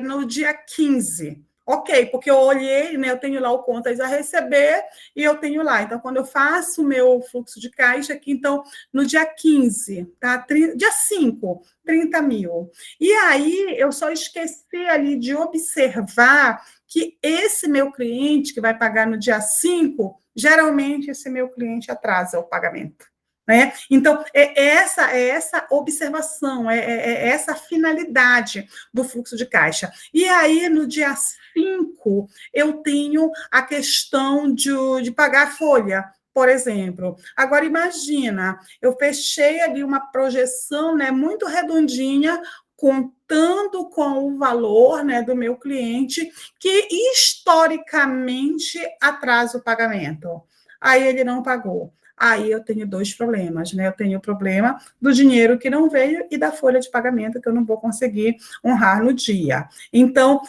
no dia 15, Ok, porque eu olhei, né, eu tenho lá o contas a receber e eu tenho lá. Então, quando eu faço o meu fluxo de caixa aqui, então, no dia 15, tá? Dia 5, 30 mil. E aí, eu só esqueci ali de observar que esse meu cliente que vai pagar no dia 5, geralmente esse meu cliente atrasa o pagamento. Né? Então, é essa observação, é essa finalidade do fluxo de caixa. E aí, no dia 5, eu tenho a questão de pagar a folha, por exemplo. Agora, imagina, eu fechei ali uma projeção, né, muito redondinha, contando com o valor, né, do meu cliente, que historicamente atrasa o pagamento. Aí ele não pagou. Aí eu tenho dois problemas, né? Eu tenho o problema do dinheiro que não veio e da folha de pagamento que eu não vou conseguir honrar no dia. Então,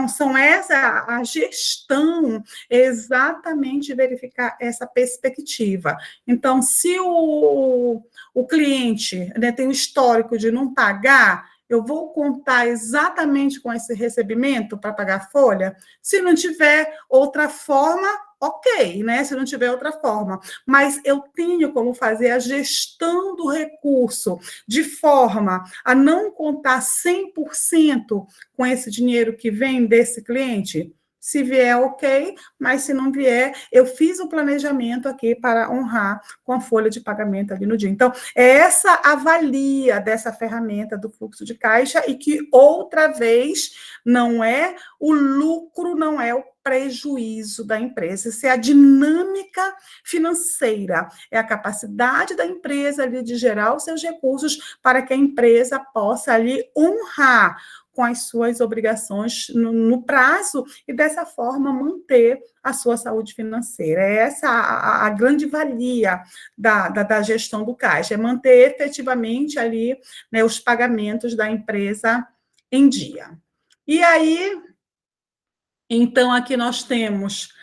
são essa a gestão, exatamente verificar essa perspectiva. Então, se o cliente, né, tem um histórico de não pagar, eu vou contar exatamente com esse recebimento para pagar a folha? Se não tiver outra forma, ok, né? Se não tiver outra forma. Mas eu tenho como fazer a gestão do recurso de forma a não contar 100% com esse dinheiro que vem desse cliente? Se vier, ok, mas se não vier, eu fiz o planejamento aqui para honrar com a folha de pagamento ali no dia. Então, é essa avalia dessa ferramenta do fluxo de caixa e que, outra vez, não é o lucro, não é o prejuízo da empresa. Isso é a dinâmica financeira, é a capacidade da empresa ali de gerar os seus recursos para que a empresa possa ali honrar com as suas obrigações no prazo e, dessa forma, manter a sua saúde financeira. É essa a grande valia da gestão do caixa, é manter efetivamente ali, né, os pagamentos da empresa em dia. E aí, então, aqui nós temos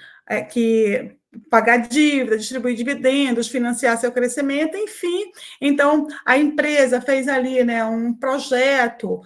que pagar dívida, distribuir dividendos, financiar seu crescimento, enfim. Então, a empresa fez ali, né, um projeto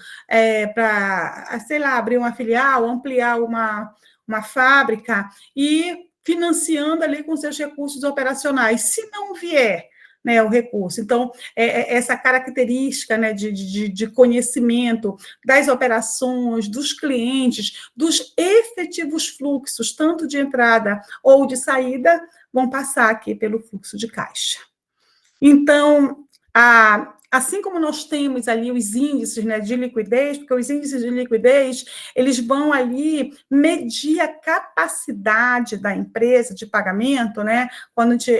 para, sei lá, abrir uma filial, ampliar uma fábrica e financiando ali com seus recursos operacionais. Se não vier, né, o recurso. Então, essa característica, né, de conhecimento das operações, dos clientes, dos efetivos fluxos, tanto de entrada ou de saída, vão passar aqui pelo fluxo de caixa. Então, assim como nós temos ali os índices, né, de liquidez, porque os índices de liquidez, eles vão ali medir a capacidade da empresa de pagamento, né? Quando a gente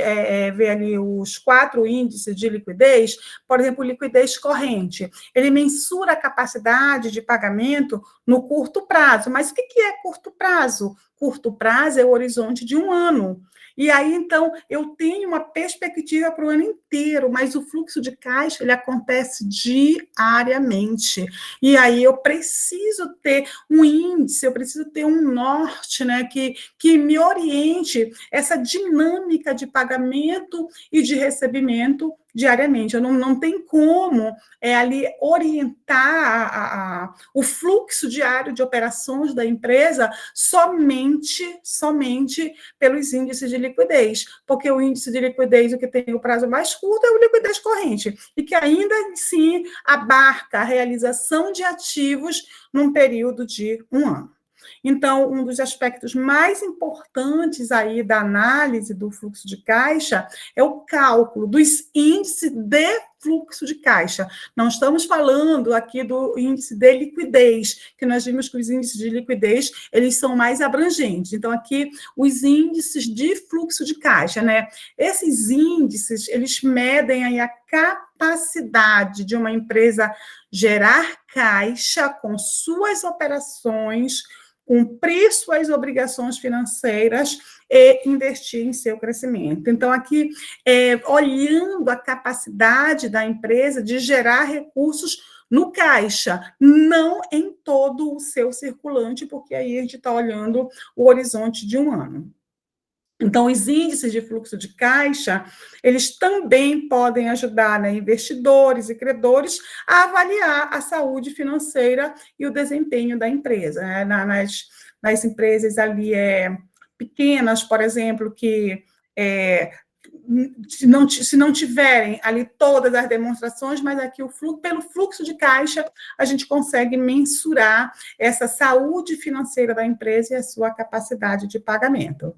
vê ali os 4 índices de liquidez, por exemplo, liquidez corrente, ele mensura a capacidade de pagamento no curto prazo. Mas o que é curto prazo? Curto prazo é o horizonte de 1 ano. E aí, então, eu tenho uma perspectiva para o ano inteiro, mas o fluxo de caixa, ele acontece diariamente. E aí eu preciso ter um índice, eu preciso ter um norte, né, que me oriente essa dinâmica de pagamento e de recebimento diariamente. Eu não tem como ali orientar o fluxo diário de operações da empresa somente pelos índices de liquidez, porque o índice de liquidez, o que tem o prazo mais curto, é o liquidez corrente, e que ainda assim abarca a realização de ativos num período de 1 ano. Então, um dos aspectos mais importantes aí da análise do fluxo de caixa é o cálculo dos índices de fluxo de caixa. Não estamos falando aqui do índice de liquidez, que nós vimos que os índices de liquidez, eles são mais abrangentes. Então, aqui, os índices de fluxo de caixa, né? Esses índices, eles medem aí a capacidade de uma empresa gerar caixa com suas operações, cumprir suas obrigações financeiras e investir em seu crescimento. Então, aqui, olhando a capacidade da empresa de gerar recursos no caixa, não em todo o seu circulante, porque aí a gente está olhando o horizonte de 1 ano. Então, os índices de fluxo de caixa, eles também podem ajudar, né, investidores e credores a avaliar a saúde financeira e o desempenho da empresa, né, nas empresas ali pequenas, por exemplo, que se não tiverem ali todas as demonstrações, mas aqui pelo fluxo de caixa, a gente consegue mensurar essa saúde financeira da empresa e a sua capacidade de pagamento.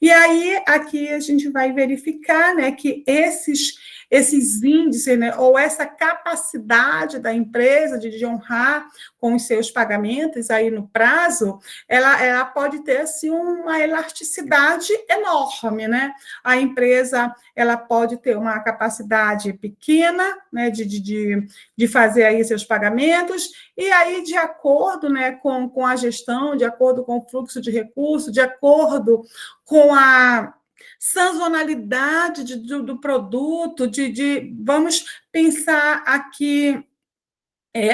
E aí, aqui a gente vai verificar, né, que esses índices, né, ou essa capacidade da empresa de honrar com os seus pagamentos aí no prazo, ela pode ter assim, uma elasticidade enorme, né? A empresa ela pode ter uma capacidade pequena, né, de fazer aí seus pagamentos, e aí, de acordo, né, com a gestão, de acordo com o fluxo de recursos, de acordo com a sazonalidade do produto, vamos pensar aqui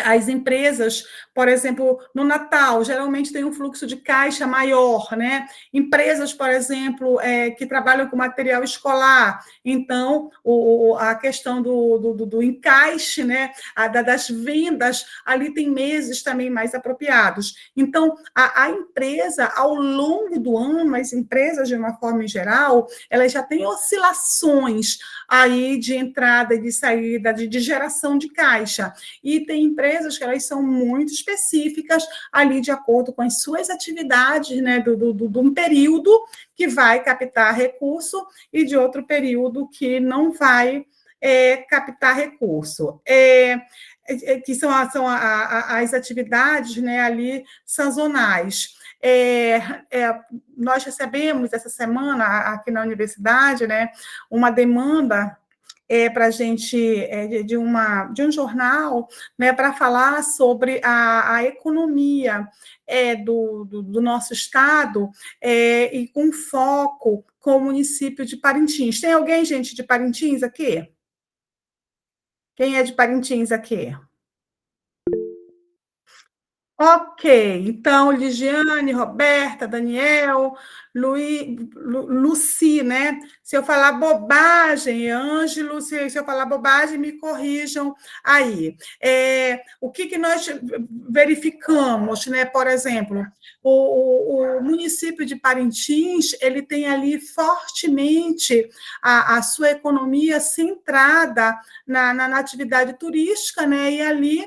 as empresas, por exemplo, no Natal, geralmente tem um fluxo de caixa maior, né? Empresas, por exemplo, que trabalham com material escolar, então a questão do encaixe, né? Das vendas, ali tem meses também mais apropriados. Então, a empresa, ao longo do ano, as empresas, de uma forma em geral, elas já têm oscilações aí de entrada e de saída, de geração de caixa. E tem empresas que elas são muito específicas ali de acordo com as suas atividades, né, de um período que vai captar recurso e de outro período que não vai captar recurso. Que são as atividades, né, ali sazonais. Nós recebemos essa semana aqui na universidade, né, uma demanda para a gente, de um jornal, né, para falar sobre a economia do nosso estado, e com foco com o município de Parintins. Tem alguém, gente, de Parintins aqui? Quem é de Parintins aqui? Ok, então, Ligiane, Roberta, Daniel, Luci, né? Se eu falar bobagem, Ângelo, se eu falar bobagem, me corrijam aí. O que nós verificamos, né? Por exemplo, o município de Parintins, ele tem ali fortemente a sua economia centrada na atividade turística, né? E ali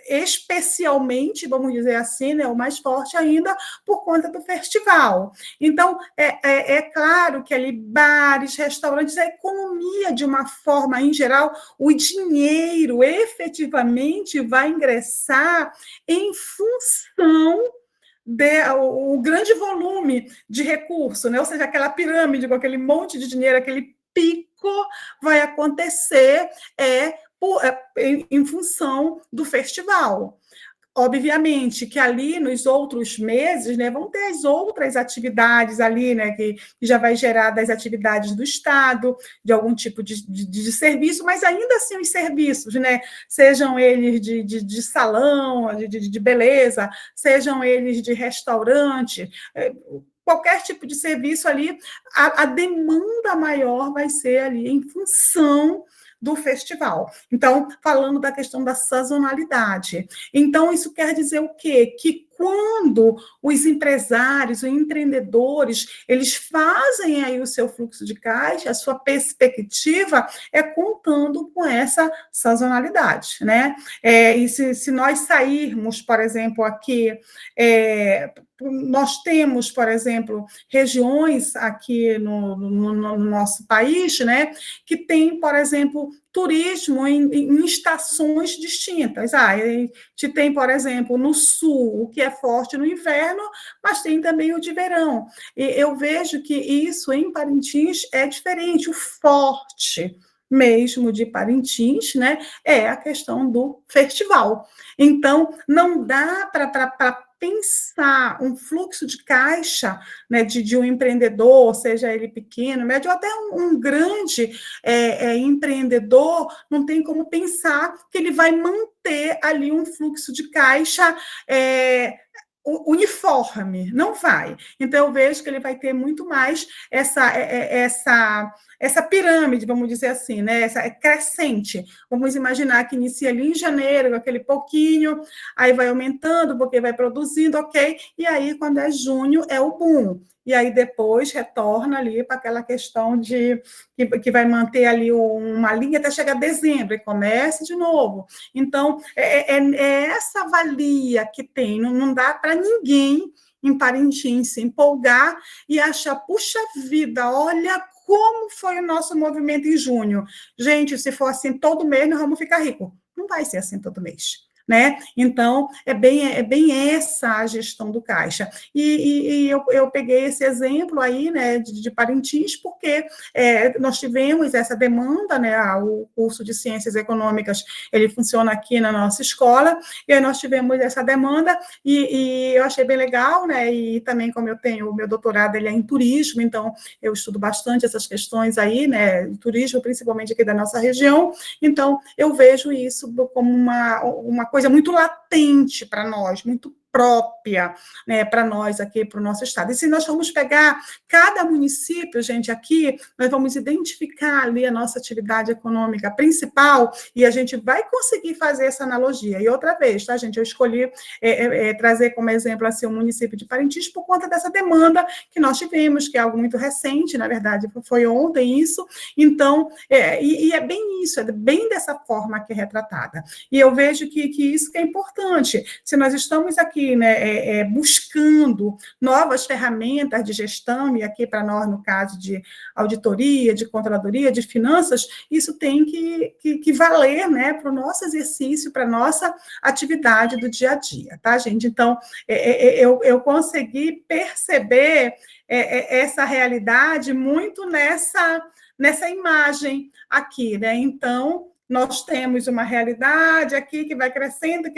especialmente, vamos dizer assim, né, o mais forte ainda, por conta do festival. Então, é claro que ali bares, restaurantes, a economia, de uma forma em geral, o dinheiro efetivamente vai ingressar em função o grande volume de recurso, né? Ou seja, aquela pirâmide com aquele monte de dinheiro, aquele pico vai acontecer em função do festival. Obviamente que ali nos outros meses, né, vão ter as outras atividades ali, né, que já vai gerar das atividades do Estado, de algum tipo de serviço, mas ainda assim os serviços, né, sejam eles de salão, de beleza, sejam eles de restaurante, qualquer tipo de serviço ali, a demanda maior vai ser ali em função do festival. Então, falando da questão da sazonalidade. Então, isso quer dizer o quê? Que quando os empresários, os empreendedores, eles fazem aí o seu fluxo de caixa, a sua perspectiva é contando com essa sazonalidade, né? E se nós sairmos, por exemplo, aqui, nós temos, por exemplo, regiões aqui no nosso país, né, que tem, por exemplo, turismo em estações distintas. A gente tem, por exemplo, no sul, o que é forte no inverno, mas tem também o de verão. E eu vejo que isso em Parintins é diferente. O forte mesmo de Parintins, né, é a questão do festival. Então, não dá para pensar um fluxo de caixa, né, de um empreendedor, seja ele pequeno, médio, ou até um grande empreendedor, não tem como pensar que ele vai manter ali um fluxo de caixa uniforme, não vai. Então, eu vejo que ele vai ter muito mais essa pirâmide, vamos dizer assim, né? Essa crescente. Vamos imaginar que inicia ali em janeiro, com aquele pouquinho, aí vai aumentando, porque vai produzindo, ok? E aí, quando é junho, é o boom. E aí depois retorna ali para aquela questão de que vai manter ali uma linha até chegar a dezembro e começa de novo. Então, é essa valia que tem, não dá para ninguém em Parintins se empolgar e achar, puxa vida, olha como foi o nosso movimento em junho. Gente, se for assim todo mês, nós vamos ficar ricos. Não vai ser assim todo mês. Né? Então, é bem essa a gestão do caixa. E eu peguei esse exemplo aí, né, de Parintins, porque nós tivemos essa demanda, né, o curso de Ciências Econômicas, ele funciona aqui na nossa escola, e aí nós tivemos essa demanda, e eu achei bem legal, né, e também como eu tenho, o meu doutorado, ele é em turismo, então eu estudo bastante essas questões aí, né, turismo, principalmente aqui da nossa região, então eu vejo isso como uma coisa muito latente para nós, muito própria, né, para nós aqui, para o nosso estado. E se nós formos pegar cada município, gente, aqui, nós vamos identificar ali a nossa atividade econômica principal e a gente vai conseguir fazer essa analogia. E outra vez, tá, gente, eu escolhi trazer como exemplo assim, o município de Parintins por conta dessa demanda que nós tivemos, que é algo muito recente, na verdade, foi ontem isso. Então, e é bem isso, é bem dessa forma que é retratada. E eu vejo que isso que é importante. Se nós estamos aqui, né, buscando novas ferramentas de gestão, e aqui para nós, no caso de auditoria, de controladoria, de finanças, isso tem que valer, né, para o nosso exercício, para a nossa atividade do dia a dia, tá, gente? Então, eu consegui perceber essa realidade muito nessa imagem aqui, né? Então, nós temos uma realidade aqui que vai crescendo,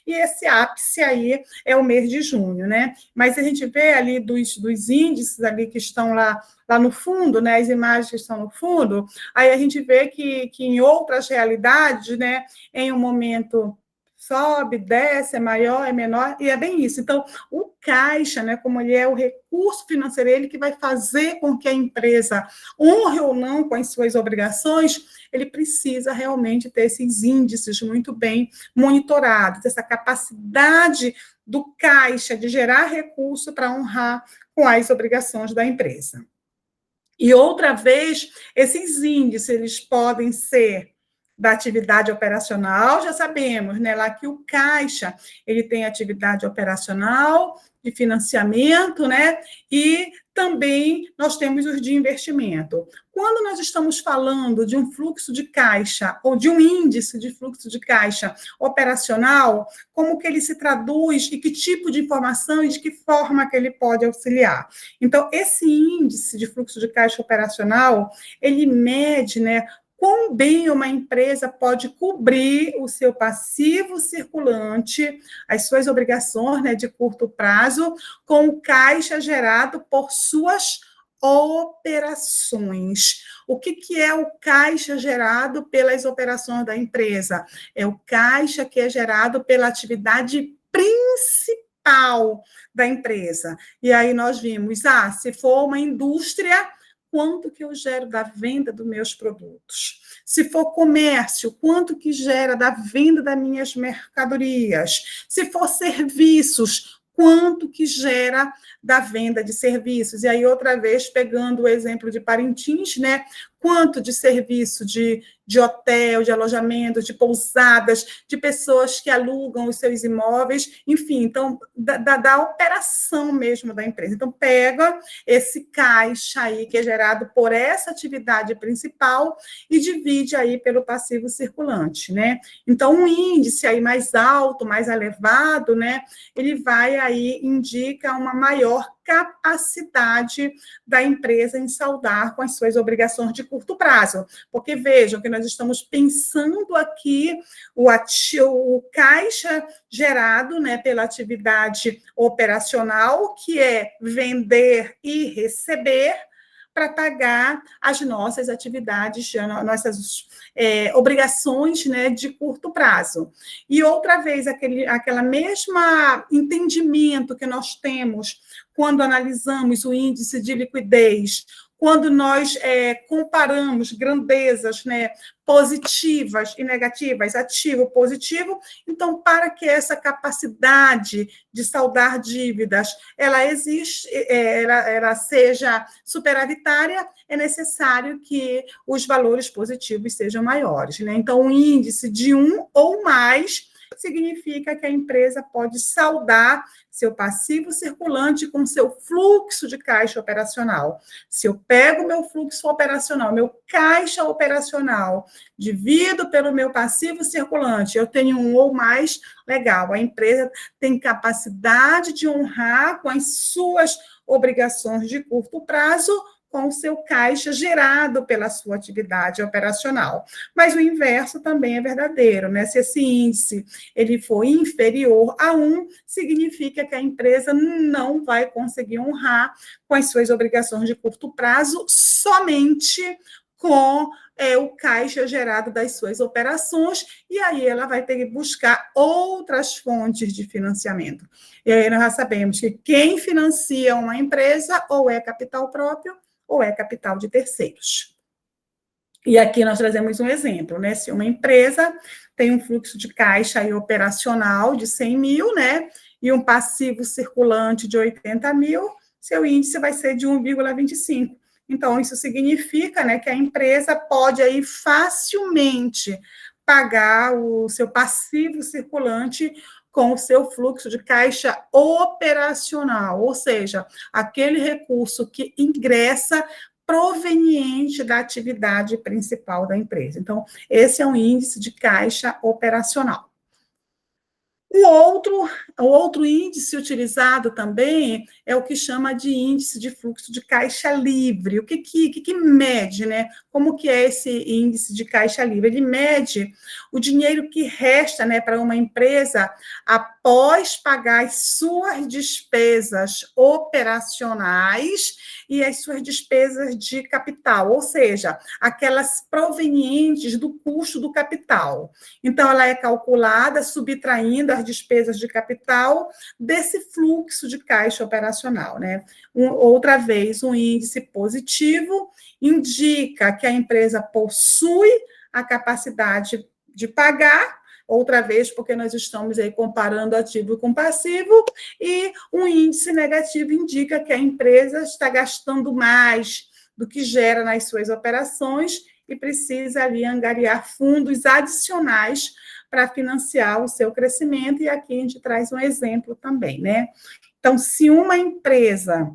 e esse ápice aí é o mês de junho, né? Mas a gente vê ali dos índices ali que estão lá no fundo, né? As imagens que estão no fundo, aí a gente vê que em outras realidades, né? Em um momento sobe, desce, é maior, é menor, e é bem isso. Então, o caixa, né, como ele é o recurso financeiro, ele que vai fazer com que a empresa honre ou não com as suas obrigações, ele precisa realmente ter esses índices muito bem monitorados, essa capacidade do caixa de gerar recurso para honrar com as obrigações da empresa. E outra vez, esses índices, eles podem ser da atividade operacional, já sabemos, né, lá que o caixa, ele tem atividade operacional, de financiamento, né, e também nós temos os de investimento. Quando nós estamos falando de um fluxo de caixa ou de um índice de fluxo de caixa operacional, como que ele se traduz e que tipo de informação e de que forma que ele pode auxiliar? Então, esse índice de fluxo de caixa operacional, ele mede, né, quão bem uma empresa pode cobrir o seu passivo circulante, as suas obrigações, né, de curto prazo, com o caixa gerado por suas operações. O que é o caixa gerado pelas operações da empresa? É o caixa que é gerado pela atividade principal da empresa. E aí nós vimos, se for uma indústria, quanto que eu gero da venda dos meus produtos? Se for comércio, quanto que gera da venda das minhas mercadorias? Se for serviços, quanto que gera da venda de serviços? E aí, outra vez, pegando o exemplo de Parintins, né? Quanto de serviço de hotel, de alojamento, de pousadas, de pessoas que alugam os seus imóveis, enfim, então, da operação mesmo da empresa. Então, pega esse caixa aí que é gerado por essa atividade principal e divide aí pelo passivo circulante, né? Então, um índice aí mais alto, mais elevado, né? Ele vai aí, indica uma maior capacidade da empresa em saldar com as suas obrigações de curto prazo. Porque vejam que nós estamos pensando aqui o caixa gerado, né, pela atividade operacional, que é vender e receber, para pagar as nossas atividades, nossas obrigações, né, de curto prazo. E outra vez, aquela mesma entendimento que nós temos quando analisamos o índice de liquidez, quando nós comparamos grandezas, né, positivas e negativas, ativo, positivo, então, para que essa capacidade de saldar dívidas ela existe, ela seja superavitária, é necessário que os valores positivos sejam maiores, né? Então, o índice de 1 ou mais significa que a empresa pode saldar seu passivo circulante com seu fluxo de caixa operacional. Se eu pego meu fluxo operacional, meu caixa operacional, divido pelo meu passivo circulante, eu tenho 1 ou mais, legal, a empresa tem capacidade de honrar com as suas obrigações de curto prazo, com o seu caixa gerado pela sua atividade operacional. Mas o inverso também é verdadeiro, né? Se esse índice ele for inferior a 1, significa que a empresa não vai conseguir honrar com as suas obrigações de curto prazo somente com o caixa gerado das suas operações, e aí ela vai ter que buscar outras fontes de financiamento. E aí nós já sabemos que quem financia uma empresa ou é capital próprio ou é capital de terceiros. E aqui nós trazemos um exemplo, né? Se uma empresa tem um fluxo de caixa aí operacional de 100 mil, né? E um passivo circulante de 80 mil, seu índice vai ser de 1,25. Então, isso significa, né, que a empresa pode aí facilmente pagar o seu passivo circulante com o seu fluxo de caixa operacional, ou seja, aquele recurso que ingressa proveniente da atividade principal da empresa. Então, esse é um índice de caixa operacional. O outro índice utilizado também é o que chama de índice de fluxo de caixa livre. O que mede, né? Como que é esse índice de caixa livre? Ele mede o dinheiro que resta, né, para uma empresa após pagar as suas despesas operacionais e as suas despesas de capital, ou seja, aquelas provenientes do custo do capital. Então, ela é calculada subtraindo as despesas de capital desse fluxo de caixa operacional, né? Outra vez, um índice positivo indica que a empresa possui a capacidade de pagar, outra vez, porque nós estamos aí comparando ativo com passivo, e um índice negativo indica que a empresa está gastando mais do que gera nas suas operações e precisa ali angariar fundos adicionais para financiar o seu crescimento, e aqui a gente traz um exemplo também, né? Então, se uma empresa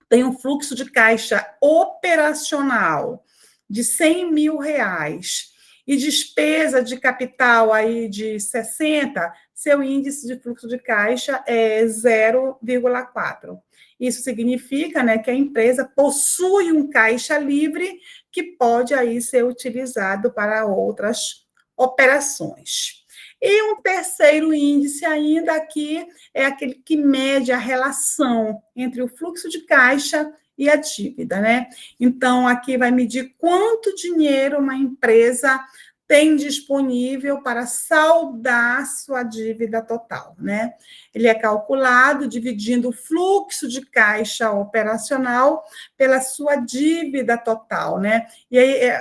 tem um fluxo de caixa operacional de 100 mil reais e despesa de capital aí de 60, seu índice de fluxo de caixa é 0,4. Isso significa, né, que a empresa possui um caixa livre que pode aí ser utilizado para outras operações. E um terceiro índice ainda aqui é aquele que mede a relação entre o fluxo de caixa e a dívida, né? Então, aqui vai medir quanto dinheiro uma empresa tem disponível para saldar sua dívida total, né? Ele é calculado dividindo o fluxo de caixa operacional pela sua dívida total, né? E aí,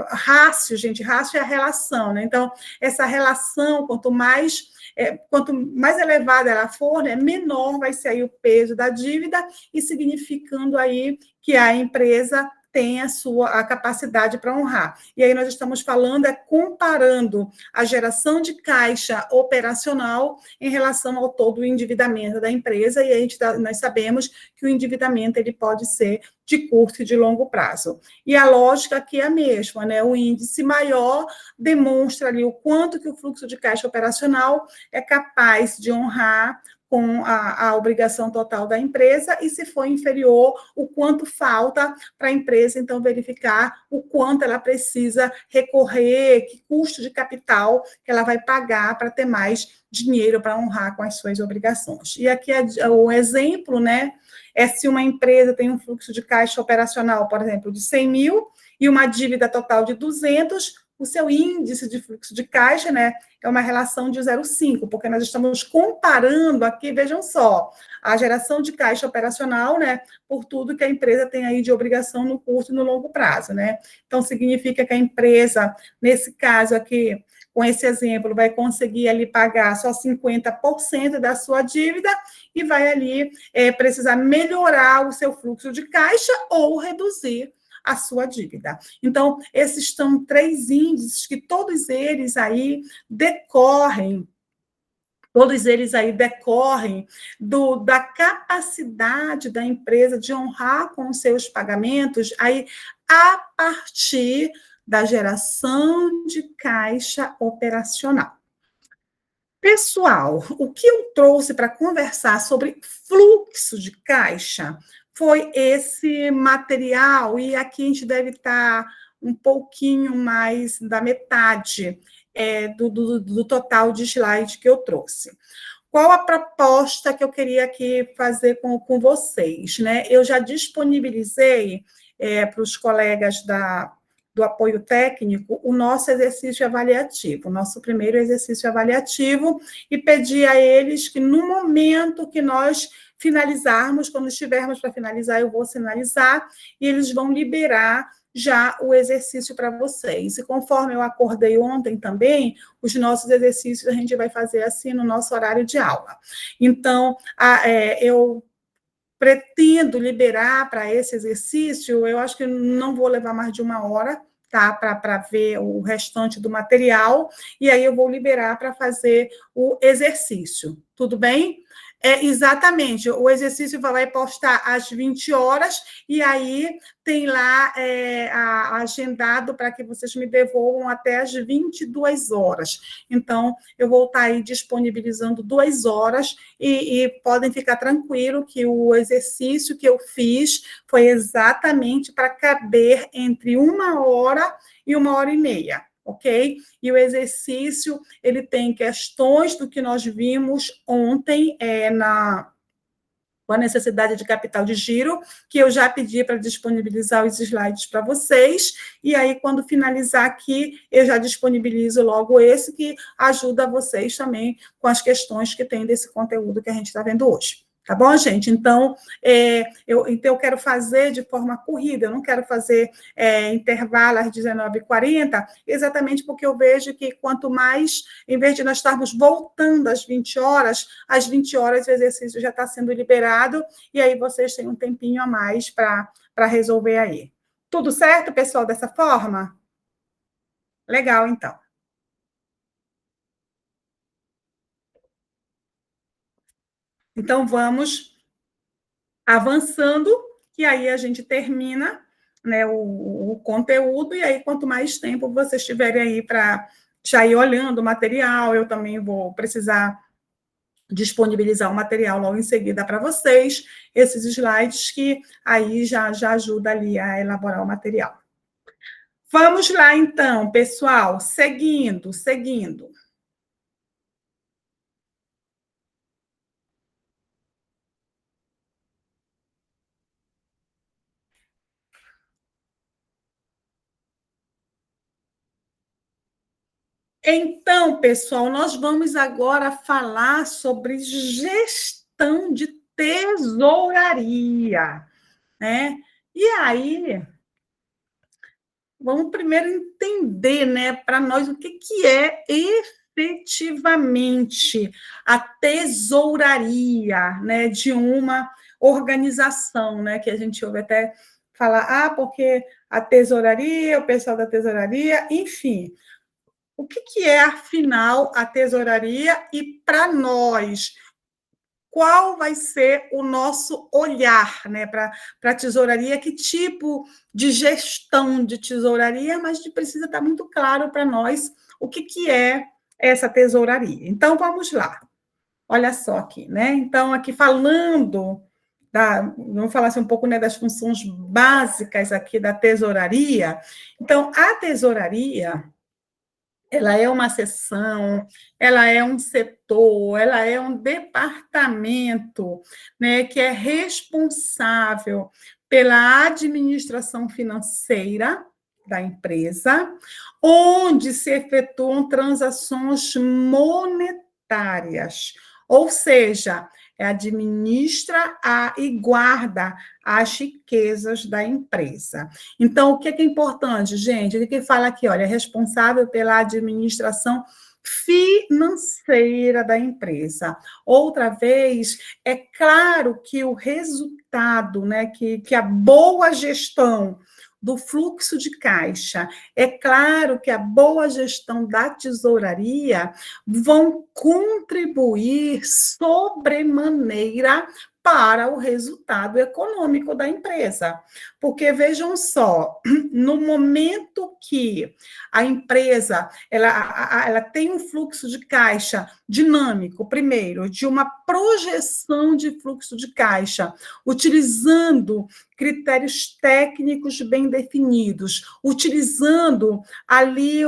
rácio, gente, rácio é a relação, né? Então, essa relação, quanto mais elevada ela for, né, menor vai ser aí o peso da dívida, e significando aí que a empresa tem a capacidade para honrar. E aí nós estamos falando, comparando a geração de caixa operacional em relação ao todo o endividamento da empresa, e nós sabemos que o endividamento ele pode ser de curto e de longo prazo. E a lógica aqui é a mesma, né? O índice maior demonstra ali o quanto que o fluxo de caixa operacional é capaz de honrar com a obrigação total da empresa, e se for inferior, o quanto falta para a empresa, então, verificar o quanto ela precisa recorrer, que custo de capital que ela vai pagar para ter mais dinheiro para honrar com as suas obrigações. E aqui o exemplo, né, é se uma empresa tem um fluxo de caixa operacional, por exemplo, de 100 mil e uma dívida total de 200, o seu índice de fluxo de caixa, né, é uma relação de 0,5, porque nós estamos comparando aqui, vejam só, a geração de caixa operacional, né, por tudo que a empresa tem aí de obrigação no curto e no longo prazo, né? Então, significa que a empresa, nesse caso aqui, com esse exemplo, vai conseguir ali pagar só 50% da sua dívida e vai ali precisar melhorar o seu fluxo de caixa ou reduzir a sua dívida. Então, esses são 3 índices que todos eles aí decorrem da capacidade da empresa de honrar com os seus pagamentos aí a partir da geração de caixa operacional. Pessoal, o que eu trouxe para conversar sobre fluxo de caixa foi esse material, e aqui a gente deve estar um pouquinho mais da metade do total de slide que eu trouxe. Qual a proposta que eu queria aqui fazer com vocês, né? Eu já disponibilizei para os colegas do apoio técnico o nosso exercício avaliativo, o nosso primeiro exercício avaliativo, e pedi a eles que, no momento que nós finalizarmos, quando estivermos para finalizar, eu vou sinalizar, e eles vão liberar já o exercício para vocês. E conforme eu acordei ontem também, os nossos exercícios a gente vai fazer assim no nosso horário de aula. Então, eu pretendo liberar para esse exercício, eu acho que não vou levar mais de 1 hora, tá? Para ver o restante do material, e aí eu vou liberar para fazer o exercício. Tudo bem? Exatamente, o exercício vai postar às 20 horas, e aí tem lá agendado para que vocês me devolvam até às 22 horas. Então, eu vou estar aí disponibilizando 2 horas, e podem ficar tranquilo que o exercício que eu fiz foi exatamente para caber entre 1 hora e 1h30. Ok? E o exercício, ele tem questões do que nós vimos ontem com a necessidade de capital de giro, que eu já pedi para disponibilizar os slides para vocês, e aí, quando finalizar aqui, eu já disponibilizo logo esse, que ajuda vocês também com as questões que tem desse conteúdo que a gente está vendo hoje. Tá bom, gente? Então, eu quero fazer de forma corrida, eu não quero fazer intervalo às 19h40, exatamente porque eu vejo que quanto mais, em vez de nós estarmos voltando às 20 horas, às 20 horas o exercício já está sendo liberado, e aí vocês têm um tempinho a mais para resolver aí. Tudo certo, pessoal, dessa forma? Legal, então. Então, vamos avançando, e aí a gente termina, né, o conteúdo, e aí quanto mais tempo vocês tiverem aí para já ir olhando o material, eu também vou precisar disponibilizar o material logo em seguida para vocês, esses slides que aí já ajuda ali a elaborar o material. Vamos lá, então, pessoal, seguindo. Então, pessoal, nós vamos agora falar sobre gestão de tesouraria, né? E aí, vamos primeiro entender, né, para nós o que é efetivamente a tesouraria, né, de uma organização, né, que a gente ouve até falar, porque a tesouraria, o pessoal da tesouraria, enfim. O que é, afinal, a tesouraria? E, para nós, qual vai ser o nosso olhar, né, para a tesouraria? Que tipo de gestão de tesouraria? Mas precisa estar muito claro para nós o que é essa tesouraria. Então, vamos lá. Olha só aqui, né? Então, aqui falando vamos falar assim, um pouco, né, das funções básicas aqui da tesouraria. Então, a tesouraria, ela é uma seção, ela é um setor, ela é um departamento, né, que é responsável pela administração financeira da empresa, onde se efetuam transações monetárias, ou seja, administra e guarda as riquezas da empresa. Então, o que é importante, gente? Ele que fala aqui, olha, é responsável pela administração financeira da empresa. Outra vez, é claro que o resultado, né, que a boa gestão do fluxo de caixa, é claro que a boa gestão da tesouraria vão contribuir sobremaneira para o resultado econômico da empresa. Porque, vejam só, no momento que a empresa ela tem um fluxo de caixa dinâmico, primeiro, de uma projeção de fluxo de caixa, utilizando critérios técnicos bem definidos, utilizando ali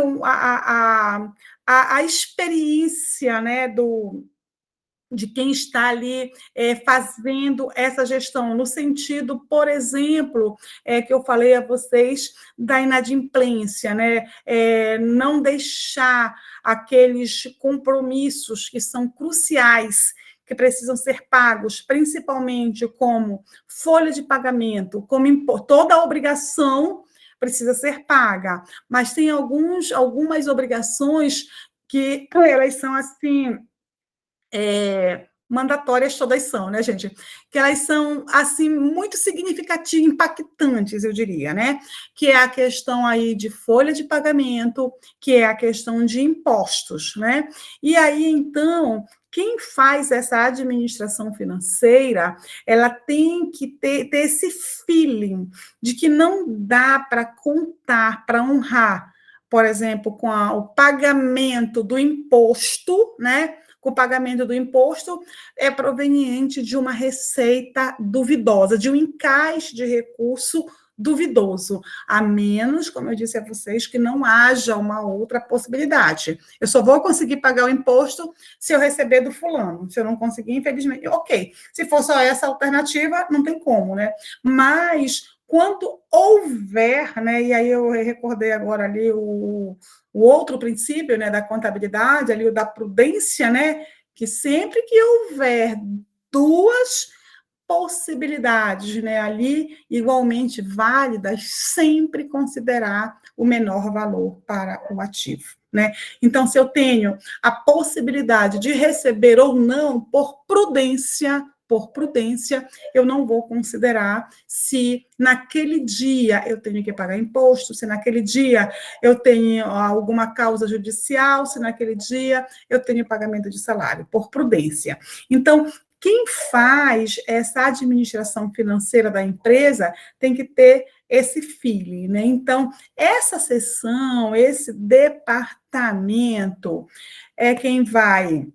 a experiência, né, de quem está ali fazendo essa gestão, no sentido, por exemplo, que eu falei a vocês da inadimplência, né? Não deixar aqueles compromissos que são cruciais, que precisam ser pagos, principalmente como folha de pagamento, como toda obrigação precisa ser paga, mas tem algumas obrigações que elas são assim mandatórias, todas são, né, gente? Que elas são, assim, muito significativas, impactantes, eu diria, né? Que é a questão aí de folha de pagamento, que é a questão de impostos, né? E aí, então, quem faz essa administração financeira, ela tem que ter esse feeling de que não dá para contar, para honrar, por exemplo, com o pagamento do imposto, né? O pagamento do imposto é proveniente de uma receita duvidosa, de um encaixe de recurso duvidoso, a menos, como eu disse a vocês, que não haja uma outra possibilidade. Eu só vou conseguir pagar o imposto se eu receber do fulano. Se eu não conseguir, infelizmente, ok. Se for só essa alternativa, não tem como, né? Mas quando houver, né, e aí eu recordei agora ali o outro princípio, né, da contabilidade, ali o da prudência, né, que sempre que houver duas possibilidades, né, ali igualmente válidas, sempre considerar o menor valor para o ativo, né? Então, se eu tenho a possibilidade de receber ou não por prudência, eu não vou considerar se naquele dia eu tenho que pagar imposto, se naquele dia eu tenho alguma causa judicial, se naquele dia eu tenho pagamento de salário, por prudência. Então, quem faz essa administração financeira da empresa tem que ter esse feeling, né? Então, essa seção, esse departamento é quem vai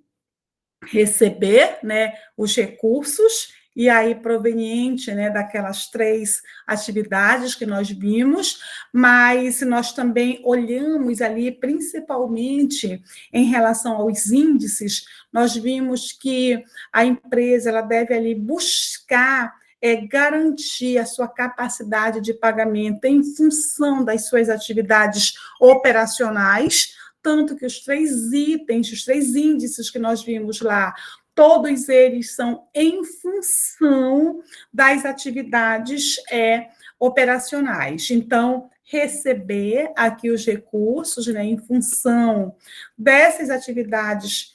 receber, né, os recursos, e aí proveniente, né, daquelas 3 atividades que nós vimos, mas nós também olhamos ali, principalmente em relação aos índices, nós vimos que a empresa ela deve ali buscar garantir a sua capacidade de pagamento em função das suas atividades operacionais, tanto que os 3 itens, os 3 índices que nós vimos lá, todos eles são em função das atividades operacionais. Então, receber aqui os recursos, né, em função dessas atividades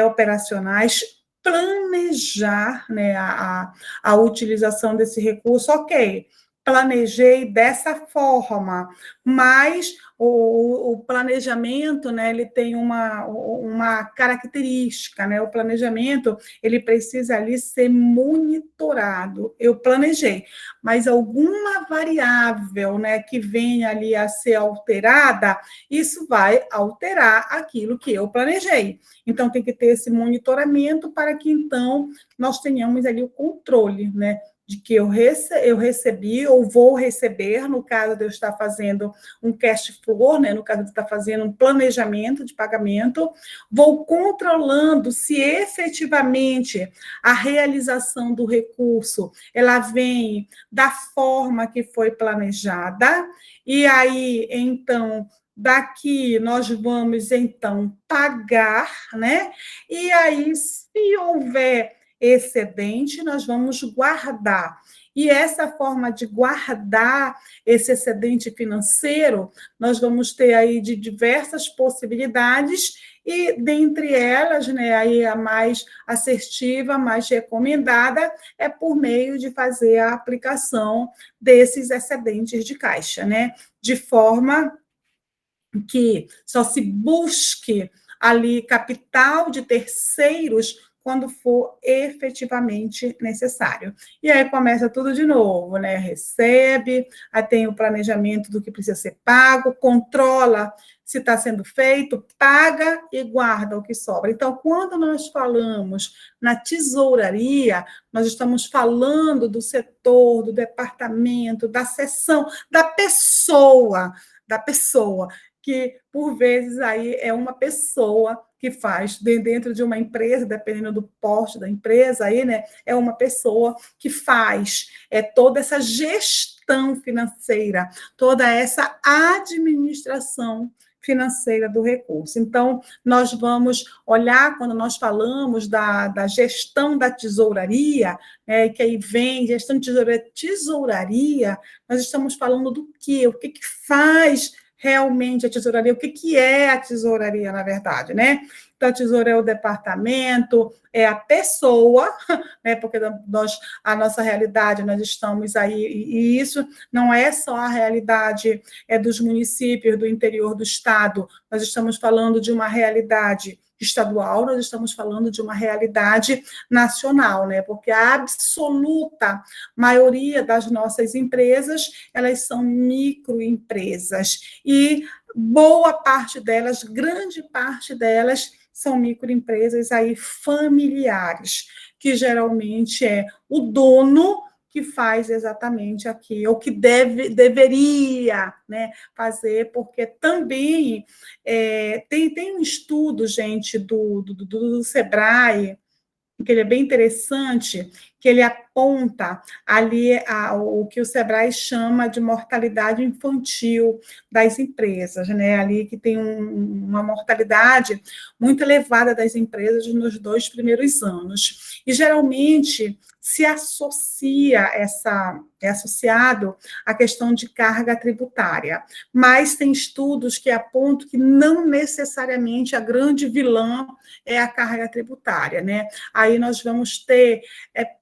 operacionais, planejar, né, a utilização desse recurso, ok. planejei dessa forma, mas o planejamento, né, ele tem uma característica, né? O planejamento, ele precisa ali ser monitorado. Eu planejei, mas alguma variável, né, que venha ali a ser alterada, isso vai alterar aquilo que eu planejei. Então, tem que ter esse monitoramento para que, então, nós tenhamos ali o controle, né, de que eu recebi ou vou receber, no caso de eu estar fazendo um cash flow, né, no caso de estar fazendo um planejamento de pagamento, vou controlando se efetivamente a realização do recurso ela vem da forma que foi planejada, e aí, então, daqui nós vamos, então, pagar, né? E aí, se houver excedente, nós vamos guardar. E essa forma de guardar esse excedente financeiro, nós vamos ter aí de diversas possibilidades, e dentre elas, né, aí a mais assertiva, a mais recomendada, é por meio de fazer a aplicação desses excedentes de caixa, né? De forma que só se busque ali capital de terceiros quando for efetivamente necessário. E aí começa tudo de novo, né? Recebe, aí tem o planejamento do que precisa ser pago, controla se está sendo feito, paga e guarda o que sobra. Então, quando nós falamos na tesouraria, nós estamos falando do setor, do departamento, da seção, da pessoa, que, por vezes, aí é uma pessoa que faz dentro de uma empresa, dependendo do porte da empresa, aí, né, é uma pessoa que faz toda essa gestão financeira, toda essa administração financeira do recurso. Então, nós vamos olhar, quando nós falamos da gestão da tesouraria, que aí vem gestão de tesouraria, nós estamos falando do quê? O que faz realmente a tesouraria, o que é a tesouraria, na verdade, né? Então, a tesoura é o departamento, é a pessoa, né? Porque a nossa realidade, nós estamos aí, e isso não é só a realidade dos municípios do interior do estado, nós estamos falando de uma realidade estadual, nós estamos falando de uma realidade nacional, né? Porque a absoluta maioria das nossas empresas, elas são microempresas, e boa parte delas, grande parte delas, são microempresas aí familiares, que geralmente é o dono que faz exatamente aquilo, o que deveria, né, fazer, porque também tem um estudo, gente, do Sebrae, que ele é bem interessante, que ele aponta ali o que o Sebrae chama de mortalidade infantil das empresas, né? Ali que tem uma mortalidade muito elevada das empresas nos 2 primeiros anos. E, geralmente, se associa é associado à questão de carga tributária, mas tem estudos que apontam que não necessariamente a grande vilã é a carga tributária, né? Aí nós vamos ter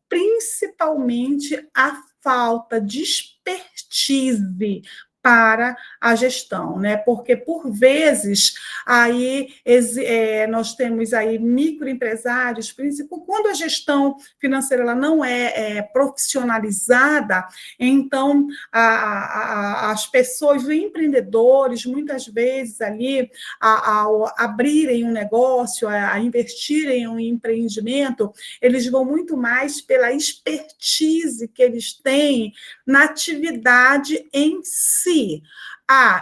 principalmente a falta de expertise para a gestão, né? Porque, por vezes, aí nós temos aí microempresários, principalmente quando a gestão financeira ela não é profissionalizada, então as pessoas, os empreendedores, muitas vezes ali, ao abrirem um negócio, a investirem em um empreendimento, eles vão muito mais pela expertise que eles têm na atividade em si.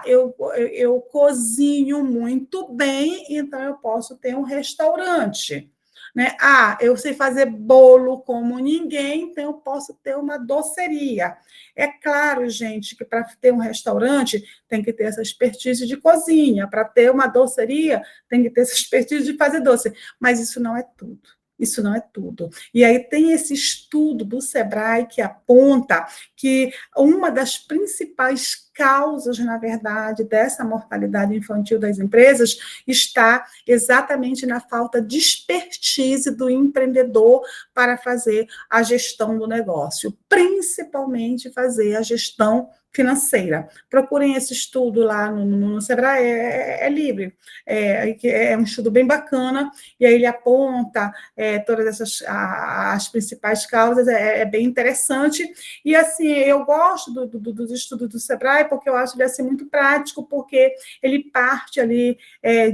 Eu cozinho muito bem, então eu posso ter um restaurante, né? Eu sei fazer bolo como ninguém, então eu posso ter uma doceria. É claro, gente, que para ter um restaurante tem que ter essa expertise de cozinha, para ter uma doceria tem que ter essa expertise de fazer doce, mas isso não é tudo. Isso não é tudo. E aí tem esse estudo do Sebrae que aponta que uma das principais causas, na verdade, dessa mortalidade infantil das empresas está exatamente na falta de expertise do empreendedor para fazer a gestão do negócio, principalmente fazer a gestão financeira. Procurem esse estudo lá no Sebrae, é livre, é um estudo bem bacana, e aí ele aponta todas as principais causas, é bem interessante, e assim, eu gosto dos estudos do Sebrae, porque eu acho ele assim, muito prático, porque ele parte ali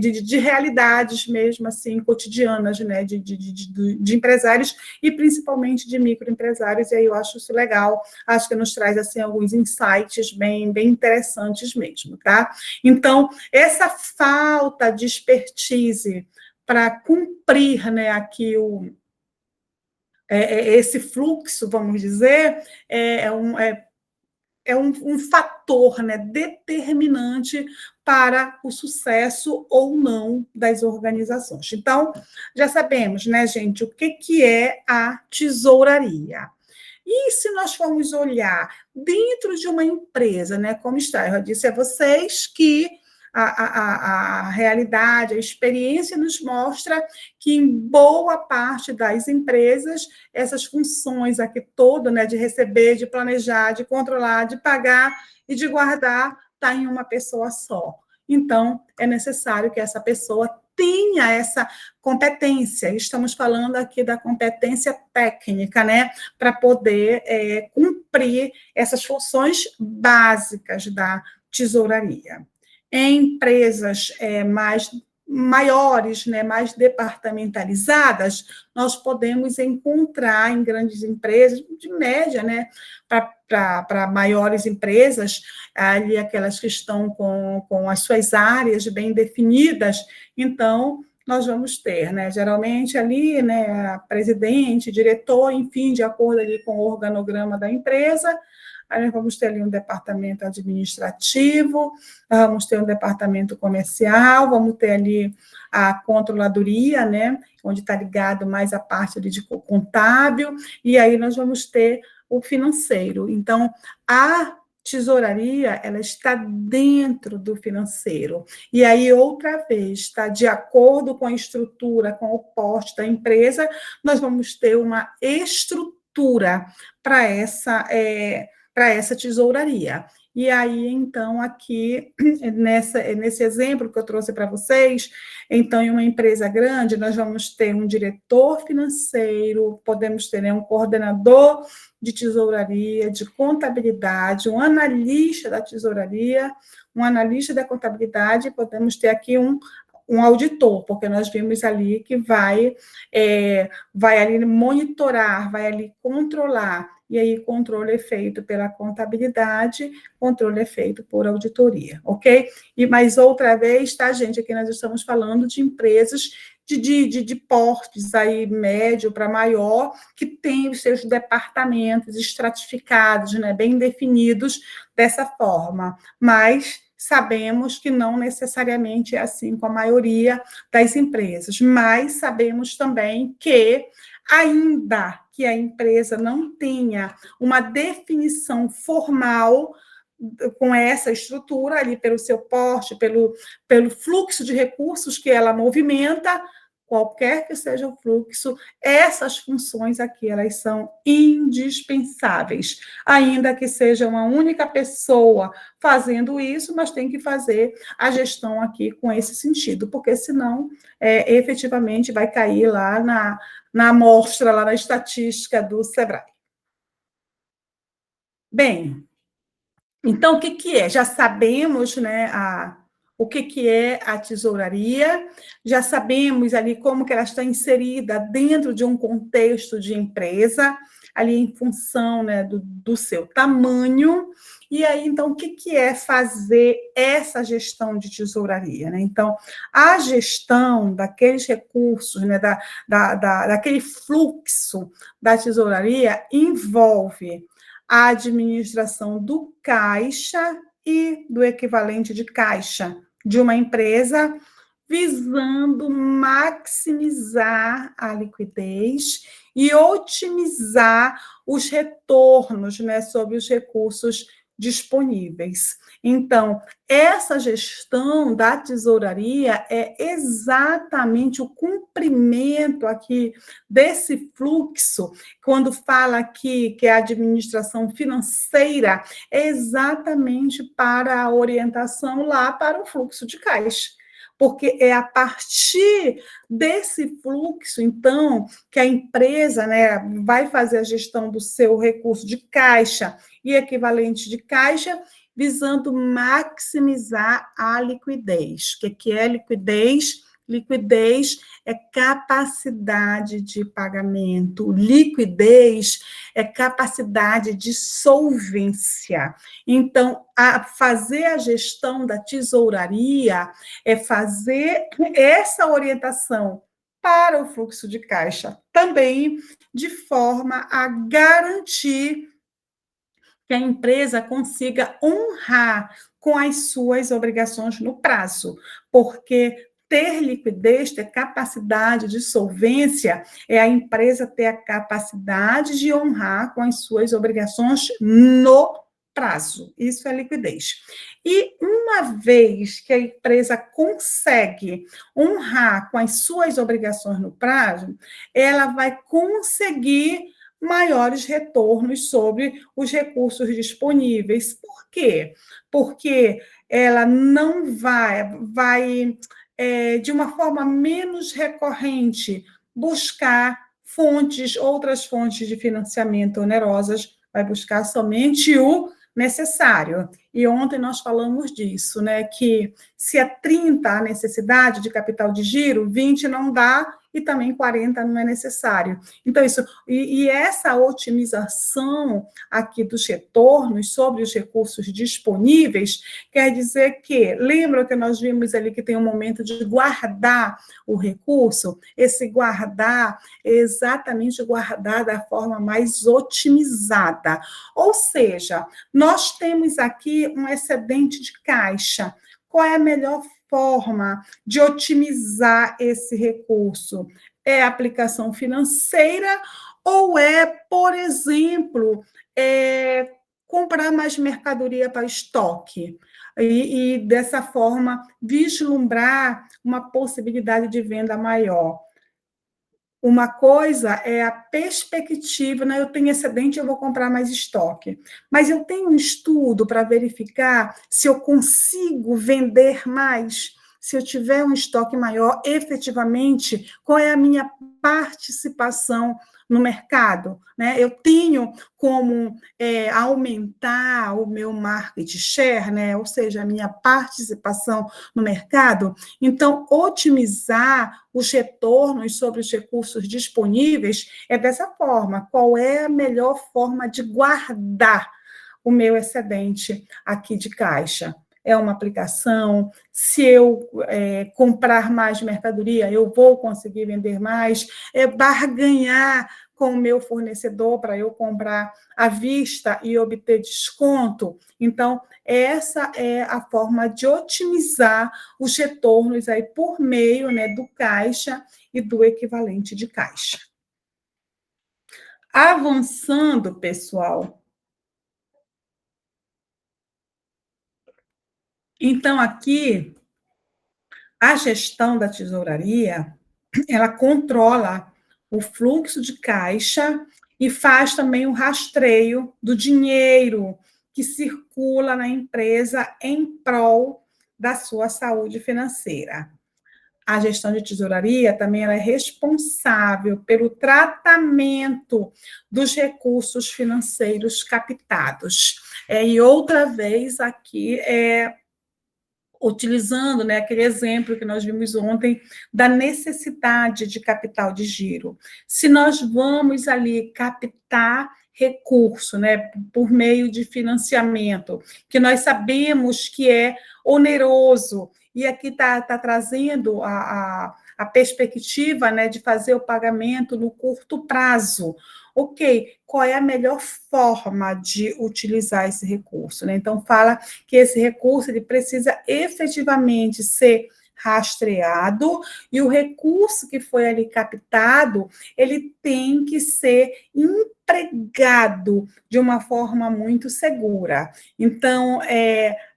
de realidades mesmo, assim, cotidianas, né, de empresários, e principalmente de microempresários, e aí eu acho isso legal, acho que nos traz, assim, alguns insights bem interessantes mesmo, tá? Então, essa falta de expertise para cumprir, né, aqui esse fluxo, vamos dizer, é um fator, né, determinante para o sucesso ou não das organizações. Então, já sabemos, né, gente, o que é a tesouraria. E se nós formos olhar dentro de uma empresa, né, como está, eu já disse a vocês que a realidade, a experiência nos mostra que em boa parte das empresas, essas funções aqui todas, né, de receber, de planejar, de controlar, de pagar e de guardar, está em uma pessoa só. Então, é necessário que essa pessoa tenha essa competência. Estamos falando aqui da competência técnica, né, para poder cumprir essas funções básicas da tesouraria. Em empresas maiores, né, mais departamentalizadas, nós podemos encontrar em grandes empresas, de média, né, para maiores empresas, ali aquelas que estão com as suas áreas bem definidas, então, nós vamos ter, né, geralmente ali, né, presidente, diretor, enfim, de acordo ali com o organograma da empresa, aí nós vamos ter ali um departamento administrativo, vamos ter um departamento comercial, vamos ter ali a controladoria, né, onde está ligado mais a parte ali de contábil, e aí nós vamos ter o financeiro. Então, a tesouraria, ela está dentro do financeiro. E aí, outra vez, está de acordo com a estrutura, com o porte da empresa, nós vamos ter uma estrutura para essa tesouraria. E aí, então, aqui, nesse exemplo que eu trouxe para vocês, então, em uma empresa grande, nós vamos ter um diretor financeiro, podemos ter, né, um coordenador de tesouraria, de contabilidade, um analista da tesouraria, um analista da contabilidade, podemos ter aqui um auditor, porque nós vimos ali que vai ali monitorar, vai ali controlar, e aí controle é feito pela contabilidade, controle é feito por auditoria, ok? E mais outra vez, tá, gente, aqui nós estamos falando de empresas de portes aí médio para maior, que tem os seus departamentos estratificados, né, bem definidos dessa forma, mas sabemos que não necessariamente é assim com a maioria das empresas, mas sabemos também que, ainda que a empresa não tenha uma definição formal com essa estrutura ali, pelo seu porte, pelo fluxo de recursos que ela movimenta, qualquer que seja o fluxo, essas funções aqui, elas são indispensáveis, ainda que seja uma única pessoa fazendo isso, mas tem que fazer a gestão aqui com esse sentido, porque senão, efetivamente, vai cair lá na amostra, lá na estatística do Sebrae. Bem, então, o que é? Já sabemos, né, o que é a tesouraria, já sabemos ali como que ela está inserida dentro de um contexto de empresa, ali em função, né, do seu tamanho, e aí, então, o que é fazer essa gestão de tesouraria, né? Então, a gestão daqueles recursos, né, daquele fluxo da tesouraria envolve a administração do caixa e do equivalente de caixa de uma empresa, visando maximizar a liquidez e otimizar os retornos, né, sobre os recursos disponíveis. Então, essa gestão da tesouraria é exatamente o cumprimento aqui desse fluxo, quando fala aqui que a administração financeira é exatamente para a orientação lá para o fluxo de caixa. Porque é a partir desse fluxo, então, que a empresa, né, vai fazer a gestão do seu recurso de caixa e equivalente de caixa, visando maximizar a liquidez. O que é liquidez? Liquidez é capacidade de pagamento, liquidez é capacidade de solvência. Então, fazer a gestão da tesouraria é fazer essa orientação para o fluxo de caixa, também de forma a garantir que a empresa consiga honrar com as suas obrigações no prazo, porque ter liquidez, ter capacidade de solvência, é a empresa ter a capacidade de honrar com as suas obrigações no prazo. Isso é liquidez. E uma vez que a empresa consegue honrar com as suas obrigações no prazo, ela vai conseguir maiores retornos sobre os recursos disponíveis. Por quê? Porque ela não vai de uma forma menos recorrente, buscar outras fontes de financiamento onerosas, vai buscar somente o necessário. E ontem nós falamos disso, né? Que se é 30 a necessidade de capital de giro, 20 não dá e também 40 não é necessário. Então, essa otimização aqui dos retornos sobre os recursos disponíveis quer dizer que, lembra que nós vimos ali que tem um momento de guardar o recurso? Esse guardar é exatamente guardar da forma mais otimizada. Ou seja, nós temos aqui um excedente de caixa. Qual é a melhor forma de otimizar esse recurso? É a aplicação financeira ou é, por exemplo, comprar mais mercadoria para estoque? E dessa forma, vislumbrar uma possibilidade de venda maior. Uma coisa é a perspectiva, né? Eu tenho excedente, eu vou comprar mais estoque. Mas eu tenho um estudo para verificar se eu consigo vender mais, se eu tiver um estoque maior, efetivamente, qual é a minha participação no mercado, né? Eu tenho como aumentar o meu market share, né? Ou seja, a minha participação no mercado. Então, otimizar os retornos sobre os recursos disponíveis é dessa forma. Qual é a melhor forma de guardar o meu excedente aqui de caixa? É uma aplicação, se eu comprar mais mercadoria, eu vou conseguir vender mais, é barganhar com o meu fornecedor para eu comprar à vista e obter desconto. Então, essa é a forma de otimizar os retornos aí por meio, né, do caixa e do equivalente de caixa. Avançando, pessoal. Então, aqui, a gestão da tesouraria, ela controla o fluxo de caixa e faz também o rastreio do dinheiro que circula na empresa em prol da sua saúde financeira. A gestão de tesouraria também ela é responsável pelo tratamento dos recursos financeiros captados. E outra vez aqui utilizando, né, aquele exemplo que nós vimos ontem da necessidade de capital de giro. Se nós vamos ali captar recurso, né, por meio de financiamento, que nós sabemos que é oneroso, e aqui está trazendo a perspectiva, né, de fazer o pagamento no curto prazo. Ok, qual é a melhor forma de utilizar esse recurso, né? Então, fala que esse recurso ele precisa efetivamente ser rastreado e o recurso que foi ali captado, ele tem que ser empregado de uma forma muito segura. Então,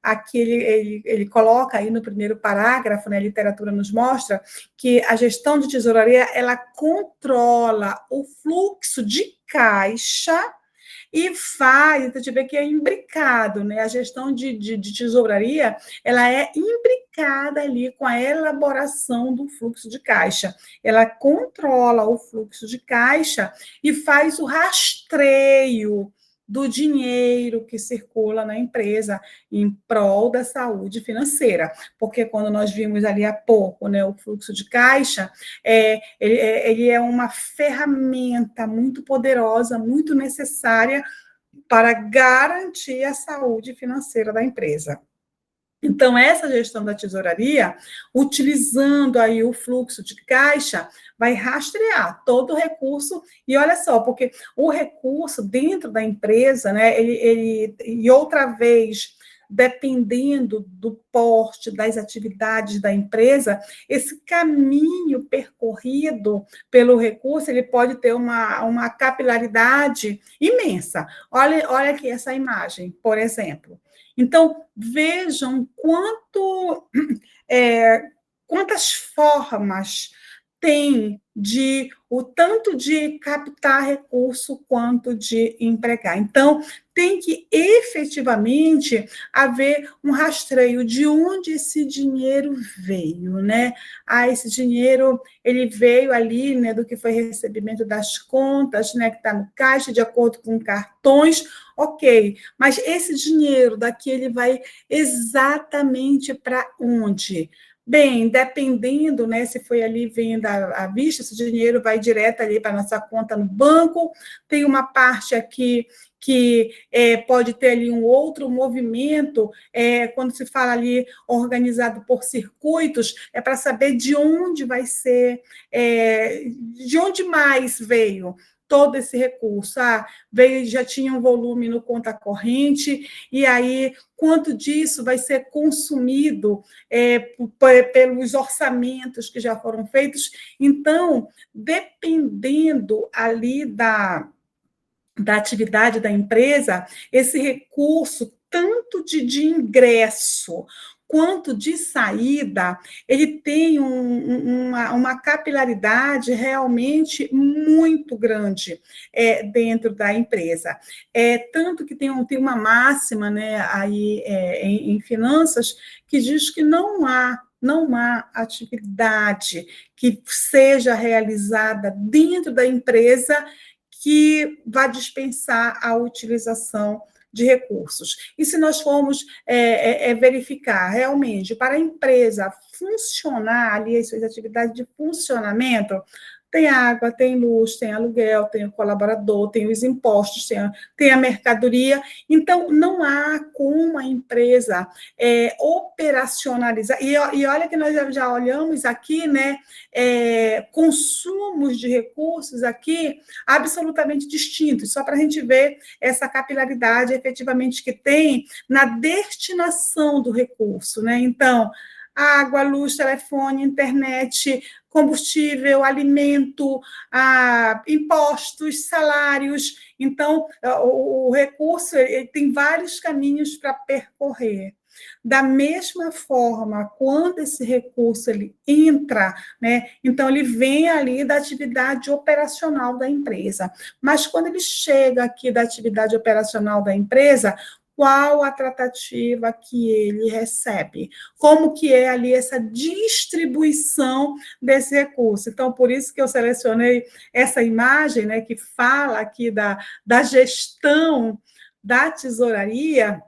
aqui ele coloca aí no primeiro parágrafo, né, a literatura nos mostra que a gestão de tesouraria, ela controla o fluxo de caixa e faz, então, a gente vê que é imbricado, né? A gestão de tesouraria, ela é imbricada ali com a elaboração do fluxo de caixa. Ela controla o fluxo de caixa e faz o rastreio do dinheiro que circula na empresa em prol da saúde financeira. Porque quando nós vimos ali há pouco, né, o fluxo de caixa, ele é uma ferramenta muito poderosa, muito necessária para garantir a saúde financeira da empresa. Então, essa gestão da tesouraria, utilizando aí o fluxo de caixa, vai rastrear todo o recurso, e olha só, porque o recurso dentro da empresa, né, e outra vez, dependendo do porte das atividades da empresa, esse caminho percorrido pelo recurso, ele pode ter uma capilaridade imensa. Olha aqui essa imagem, por exemplo. Então, vejam quantas formas tem o tanto de captar recurso quanto de empregar. Então, tem que efetivamente haver um rastreio de onde esse dinheiro veio, né? Esse dinheiro, ele veio ali, né, do que foi recebimento das contas, né, que está no caixa, de acordo com cartões, ok, mas esse dinheiro daqui, ele vai exatamente para onde? Bem, dependendo, né, se foi ali venda à vista, esse dinheiro vai direto ali para a nossa conta no banco, tem uma parte aqui que pode ter ali um outro movimento, quando se fala ali organizado por circuitos, é para saber de onde vai ser, de onde mais veio todo esse recurso. Veio, já tinha um volume no conta corrente, e aí quanto disso vai ser consumido pelos orçamentos que já foram feitos. Então, dependendo ali da atividade da empresa, esse recurso, tanto de ingresso quanto de saída, ele tem uma capilaridade realmente muito grande dentro da empresa. Tanto que tem uma máxima, né, aí, em finanças, que diz que não há atividade que seja realizada dentro da empresa que vai dispensar a utilização de recursos. E se nós formos verificar realmente para a empresa funcionar ali, as suas atividades de funcionamento, tem água, tem luz, tem aluguel, tem o colaborador, tem os impostos, tem a mercadoria. Então, não há como a empresa operacionalizar. E olha que nós já olhamos aqui, né, consumos de recursos aqui absolutamente distintos, só para a gente ver essa capilaridade efetivamente que tem na destinação do recurso, né? Então, água, luz, telefone, internet, combustível, alimento, impostos, salários. Então, o recurso ele tem vários caminhos para percorrer. Da mesma forma, quando esse recurso ele entra, né, então ele vem ali da atividade operacional da empresa. Mas quando ele chega aqui da atividade operacional da empresa, qual a tratativa que ele recebe? Como que é ali essa distribuição desse recurso? Então, por isso que eu selecionei essa imagem, né, que fala aqui da gestão da tesouraria,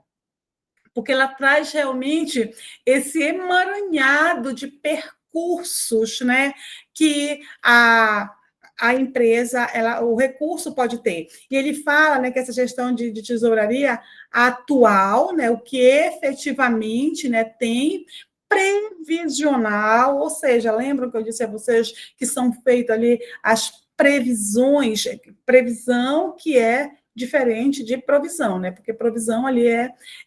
porque ela traz realmente esse emaranhado de percursos, né, que a empresa, o recurso pode ter. E ele fala, né, que essa gestão de tesouraria atual, né, o que efetivamente, né, tem previsional, ou seja, lembram que eu disse a vocês que são feitas ali as previsões, previsão que é diferente de provisão, né? Porque provisão ali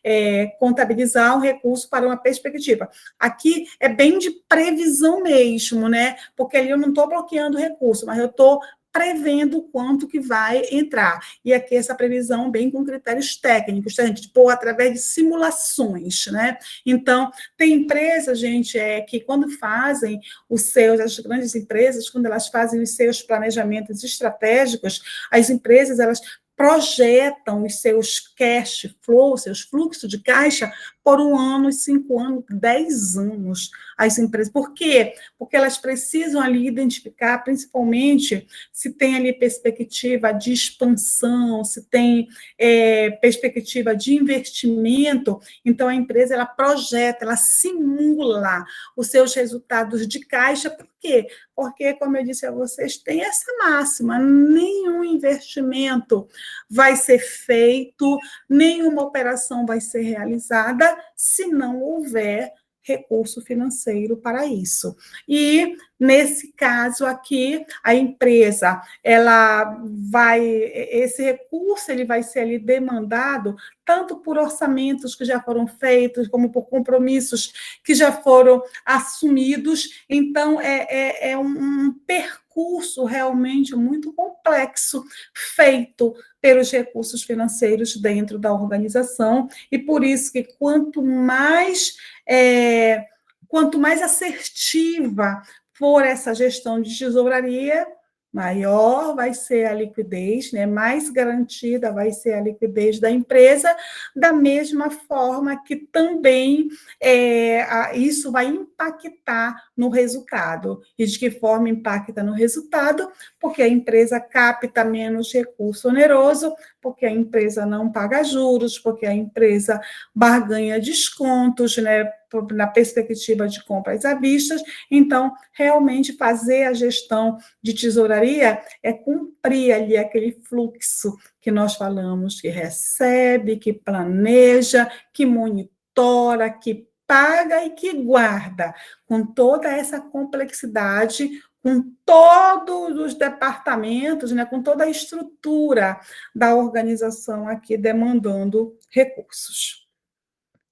é contabilizar um recurso para uma perspectiva. Aqui é bem de previsão mesmo, né? Porque ali eu não estou bloqueando o recurso, mas eu estou prevendo o quanto que vai entrar. E aqui essa previsão bem com critérios técnicos, tá, gente? Por através de simulações, né? Então, tem empresas, gente, que quando fazem as grandes empresas, quando elas fazem os seus planejamentos estratégicos, as empresas, elas projetam os seus cash flow, seus fluxos de caixa por 1 ano, 5 anos, 10 anos, as empresas. Por quê? Porque elas precisam ali identificar, principalmente, se tem ali perspectiva de expansão, se tem perspectiva de investimento. Então, a empresa, ela projeta, ela simula os seus resultados de caixa. Por quê? Porque, como eu disse a vocês, tem essa máxima: nenhum investimento vai ser feito, nenhuma operação vai ser realizada se não houver recurso financeiro para isso. E, nesse caso aqui, a empresa, esse recurso ele vai ser ali demandado tanto por orçamentos que já foram feitos, como por compromissos que já foram assumidos. Então, é um percurso realmente muito complexo, feito pelos recursos financeiros dentro da organização, e por isso que quanto mais assertiva for essa gestão de tesouraria, maior vai ser a liquidez, né? Mais garantida vai ser a liquidez da empresa, da mesma forma que também isso vai impactar no resultado. E de que forma impacta no resultado? Porque a empresa capta menos recurso oneroso, porque a empresa não paga juros, porque a empresa barganha descontos, né, na perspectiva de compras à vista. Então, realmente fazer a gestão de tesouraria é cumprir ali aquele fluxo que nós falamos, que recebe, que planeja, que monitora, que paga e que guarda, com toda essa complexidade, com todos os departamentos, né, com toda a estrutura da organização aqui demandando recursos.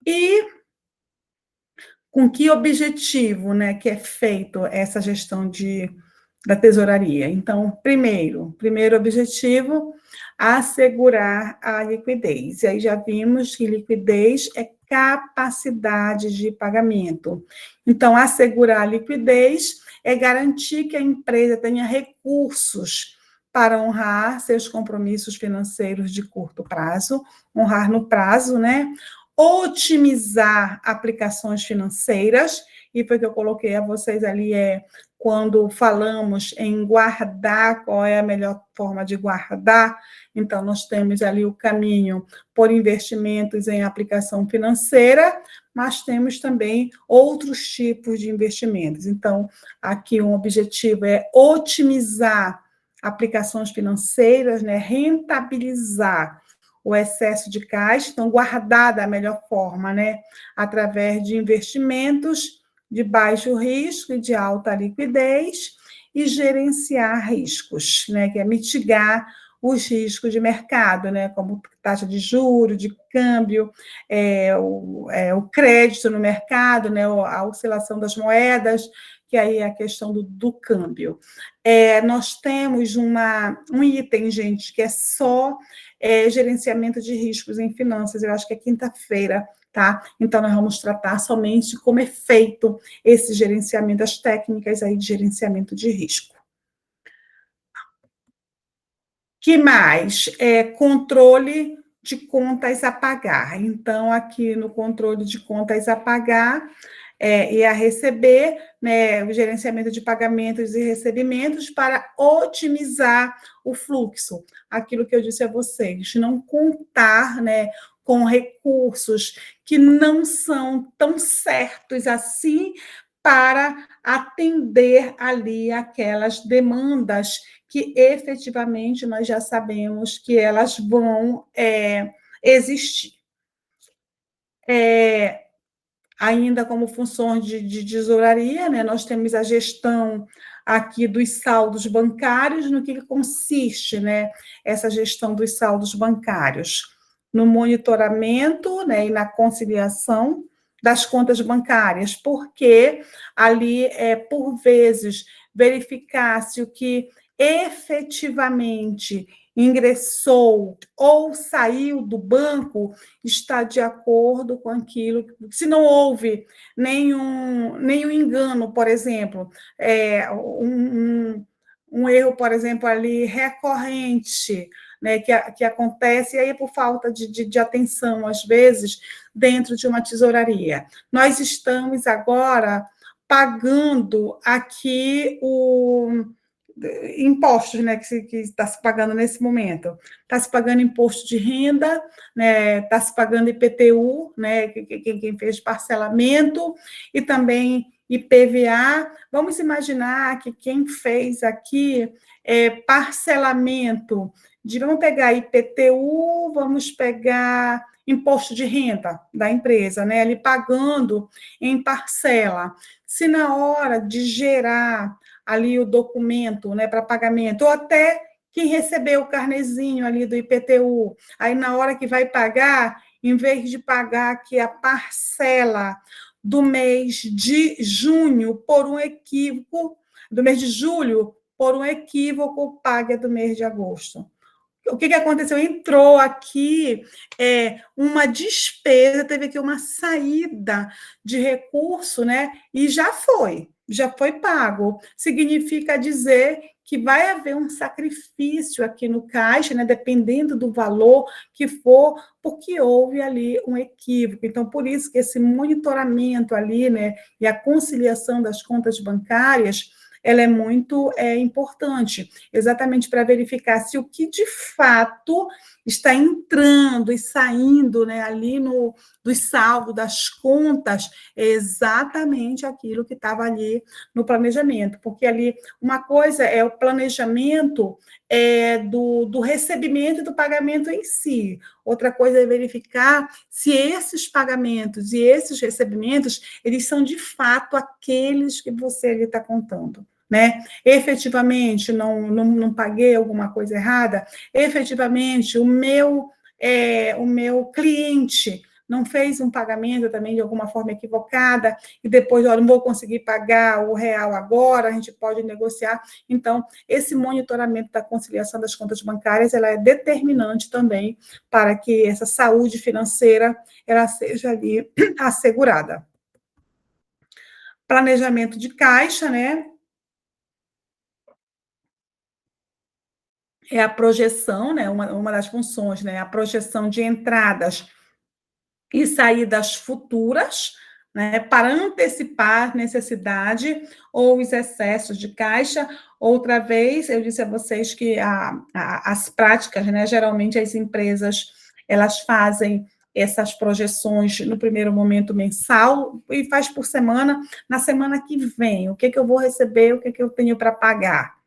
E com que objetivo, né, que é feito essa gestão da tesouraria? Então, primeiro objetivo, assegurar a liquidez. E aí já vimos que liquidez é capacidade de pagamento. Então, assegurar a liquidez é garantir que a empresa tenha recursos para honrar seus compromissos financeiros de curto prazo, honrar no prazo, né? Otimizar aplicações financeiras, e foi que eu coloquei a vocês ali, quando falamos em guardar, qual é a melhor forma de guardar. Então, nós temos ali o caminho por investimentos em aplicação financeira, mas temos também outros tipos de investimentos. Então, aqui um objetivo é otimizar aplicações financeiras, né, rentabilizar o excesso de caixa, então guardar da melhor forma, né, através de investimentos de baixo risco e de alta liquidez, e gerenciar riscos, né, que é mitigar os riscos de mercado, né, como taxa de juros, de câmbio, o crédito no mercado, né, a oscilação das moedas, que aí é a questão do câmbio. Nós temos um item, gente, que é só gerenciamento de riscos em finanças, eu acho que é quinta-feira, tá? Então, nós vamos tratar somente como é feito esse gerenciamento, as técnicas aí de gerenciamento de risco. Que mais? Controle de contas a pagar. Então, aqui no controle de contas a pagar e a receber, né, o gerenciamento de pagamentos e recebimentos para otimizar o fluxo. Aquilo que eu disse a vocês, não contar, né, com recursos que não são tão certos assim para atender ali aquelas demandas que efetivamente nós já sabemos que elas vão existir. Ainda como funções de tesouraria, né, nós temos a gestão aqui dos saldos bancários. No que consiste, né, essa gestão dos saldos bancários? No monitoramento, né, e na conciliação das contas bancárias, porque ali, por vezes, verificar se o que efetivamente ingressou ou saiu do banco está de acordo com aquilo. Se não houve nenhum engano, por exemplo, um erro, por exemplo, ali recorrente, né, que acontece, e aí por falta de atenção, às vezes, dentro de uma tesouraria. Nós estamos agora pagando aqui o impostos, né, que está se pagando nesse momento. Está se pagando imposto de renda, né, está se pagando IPTU, né, quem fez parcelamento, e também IPVA. Vamos imaginar que quem fez aqui parcelamento vamos pegar IPTU, vamos pegar imposto de renda da empresa, né, ali pagando em parcela. Se na hora de gerar ali o documento, né, para pagamento, ou até quem recebeu o carnezinho ali do IPTU, aí na hora que vai pagar, em vez de pagar aqui a parcela do mês de junho por um equívoco, do mês de julho por um equívoco, paga do mês de agosto. O que aconteceu? Entrou aqui uma despesa, teve aqui uma saída de recurso, né? E já foi pago. Significa dizer que vai haver um sacrifício aqui no caixa, né? Dependendo do valor que for, porque houve ali um equívoco. Então, por isso que esse monitoramento ali, né? E a conciliação das contas bancárias, ela é muito importante, exatamente para verificar se o que de fato está entrando e saindo, né, ali do saldo das contas é exatamente aquilo que estava ali no planejamento, porque ali uma coisa é o planejamento do recebimento e do pagamento em si, outra coisa é verificar se esses pagamentos e esses recebimentos, eles são de fato aqueles que você ali está contando. Né? Efetivamente, não paguei alguma coisa errada, efetivamente, o meu cliente não fez um pagamento também de alguma forma equivocada, e depois, olha, não vou conseguir pagar o real agora, a gente pode negociar. Então, esse monitoramento da conciliação das contas bancárias, ela é determinante também para que essa saúde financeira, ela seja ali assegurada. Planejamento de caixa, né? É a projeção, né, uma das funções, né, a projeção de entradas e saídas futuras, né, para antecipar necessidade ou os excessos de caixa. Outra vez, eu disse a vocês que as práticas, né, geralmente as empresas, elas fazem essas projeções no primeiro momento mensal e faz por semana, na semana que vem, o que eu vou receber, o que eu tenho para pagar.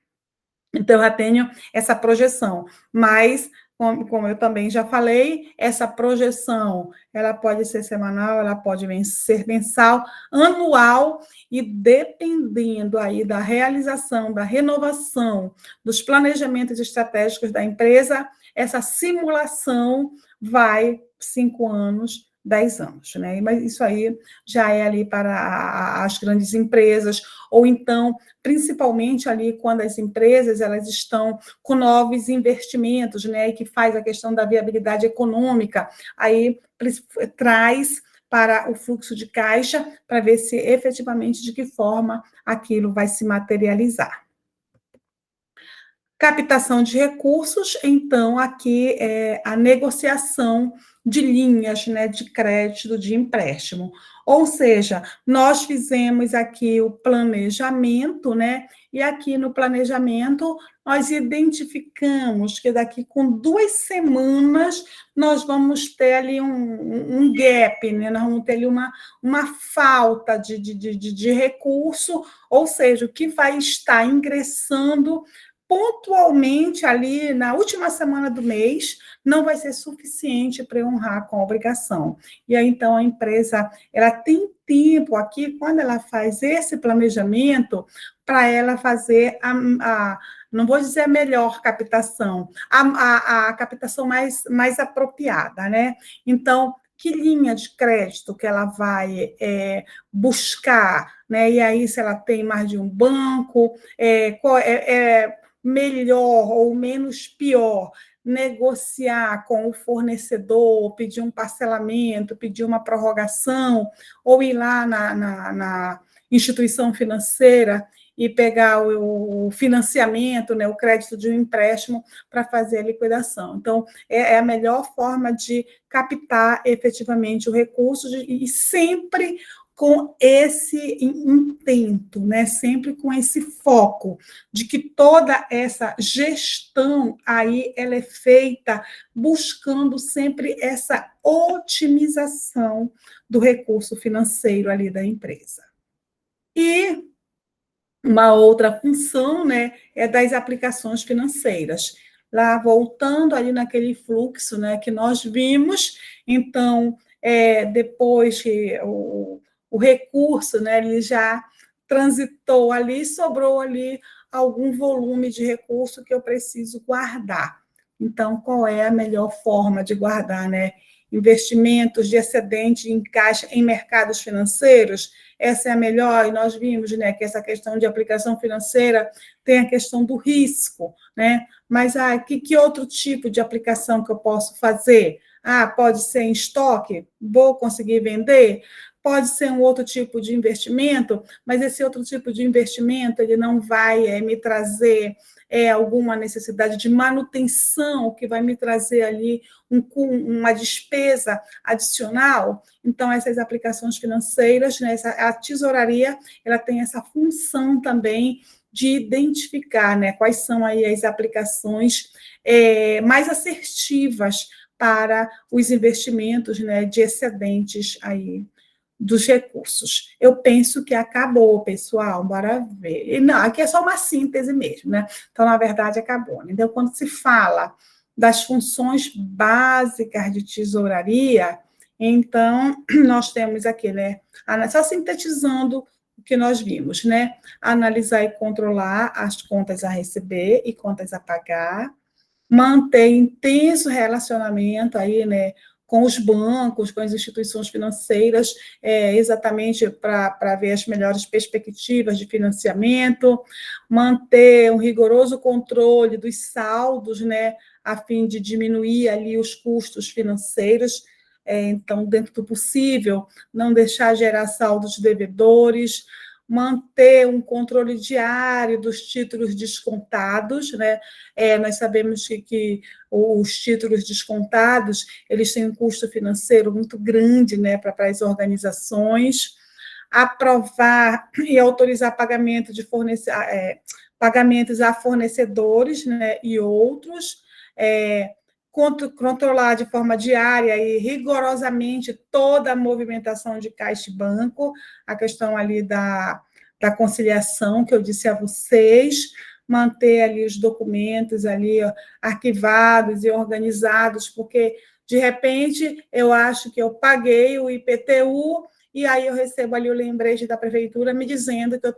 Então, eu já tenho essa projeção, mas, como eu também já falei, essa projeção, ela pode ser semanal, ela pode ser mensal, anual, e dependendo aí da realização, da renovação dos planejamentos estratégicos da empresa, essa simulação vai 5 anos, 10 anos, né? Mas isso aí já é ali para as grandes empresas, ou então, principalmente ali quando as empresas elas estão com novos investimentos, né? E que faz a questão da viabilidade econômica, aí traz para o fluxo de caixa para ver se efetivamente de que forma aquilo vai se materializar. Captação de recursos, então, aqui é a negociação de linhas, né, de crédito, de empréstimo. Ou seja, nós fizemos aqui o planejamento, né, e aqui no planejamento nós identificamos que daqui com 2 semanas nós vamos ter ali um gap, né, nós vamos ter ali uma falta de recurso, ou seja, o que vai estar ingressando pontualmente ali na última semana do mês não vai ser suficiente para honrar com a obrigação. E aí, então, a empresa, ela tem tempo aqui, quando ela faz esse planejamento, para ela fazer não vou dizer a melhor captação, a captação mais apropriada, né? Então, que linha de crédito que ela vai buscar, né? E aí, se ela tem mais de um banco, melhor ou menos pior negociar com o fornecedor, pedir um parcelamento, pedir uma prorrogação, ou ir lá na instituição financeira e pegar o financiamento, né, o crédito de um empréstimo para fazer a liquidação. Então, é a melhor forma de captar efetivamente o recurso e sempre com esse intento, né? Sempre com esse foco de que toda essa gestão aí ela é feita buscando sempre essa otimização do recurso financeiro ali da empresa. E uma outra função, né, é das aplicações financeiras. Lá, voltando ali naquele fluxo, né, que nós vimos, então, depois que o recurso, né, ele já transitou ali, sobrou ali algum volume de recurso que eu preciso guardar. Então, qual é a melhor forma de guardar, né? Investimentos de excedente em caixa em mercados financeiros, essa é a melhor, e nós vimos, né, que essa questão de aplicação financeira tem a questão do risco, né? Mas que outro tipo de aplicação que eu posso fazer? Pode ser em estoque, vou conseguir vender? Pode ser um outro tipo de investimento, mas esse outro tipo de investimento ele não vai me trazer alguma necessidade de manutenção que vai me trazer ali uma despesa adicional. Então, essas aplicações financeiras, né, a tesouraria, ela tem essa função também de identificar, né, quais são aí as aplicações mais assertivas para os investimentos, né, de excedentes aí dos recursos. Eu penso que acabou, pessoal, bora ver. E não, aqui é só uma síntese mesmo, né? Então, na verdade, acabou. Né? Então, quando se fala das funções básicas de tesouraria, então, nós temos aqui, né? Só sintetizando o que nós vimos, né? Analisar e controlar as contas a receber e contas a pagar, manter intenso relacionamento aí, né? Com os bancos, com as instituições financeiras, exatamente para ver as melhores perspectivas de financiamento, manter um rigoroso controle dos saldos, né, a fim de diminuir ali os custos financeiros, então, dentro do possível, não deixar gerar saldos devedores, manter um controle diário dos títulos descontados, né? Nós sabemos que os títulos descontados, eles têm um custo financeiro muito grande, né, para as organizações, aprovar e autorizar pagamento de pagamentos a fornecedores, né, e outros, controlar de forma diária e rigorosamente toda a movimentação de caixa e banco, a questão ali da conciliação que eu disse a vocês, manter ali os documentos ali arquivados e organizados, porque de repente eu acho que eu paguei o IPTU e aí eu recebo ali o lembrete da prefeitura me dizendo que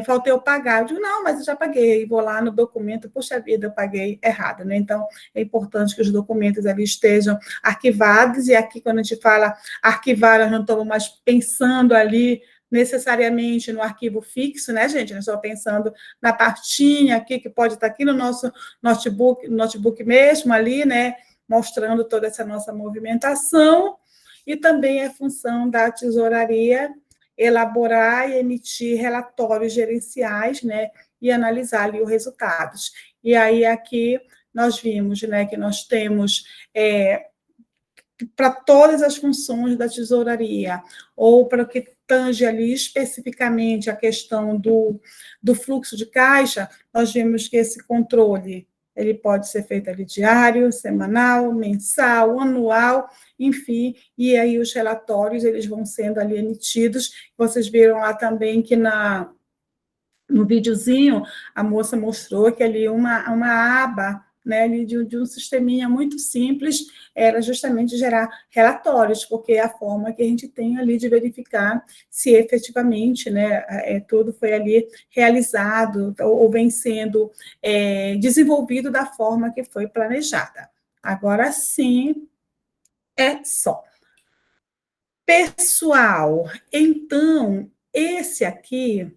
faltei eu pagar. Eu digo, não, mas eu já paguei. Vou lá no documento, puxa vida, eu paguei errado, né? Então, é importante que os documentos ali estejam arquivados, e aqui, quando a gente fala arquivar, nós não estamos mais pensando ali necessariamente no arquivo fixo, né, gente? Nós estamos pensando na partinha aqui, que pode estar aqui no nosso notebook mesmo ali, né? Mostrando toda essa nossa movimentação, e também a função da tesouraria elaborar e emitir relatórios gerenciais, né, e analisar ali os resultados. E aí aqui nós vimos, né, que nós temos para todas as funções da tesouraria, ou para o que tange ali especificamente a questão do fluxo de caixa, nós vimos que esse controle ele pode ser feito ali diário, semanal, mensal, anual, enfim, e aí os relatórios eles vão sendo ali emitidos. Vocês viram lá também que no videozinho a moça mostrou que ali uma aba, né, de um sisteminha muito simples, era justamente gerar relatórios, porque é a forma que a gente tem ali de verificar se efetivamente, né, tudo foi ali realizado ou vem sendo desenvolvido da forma que foi planejada. Agora sim, é só. Pessoal, então, esse aqui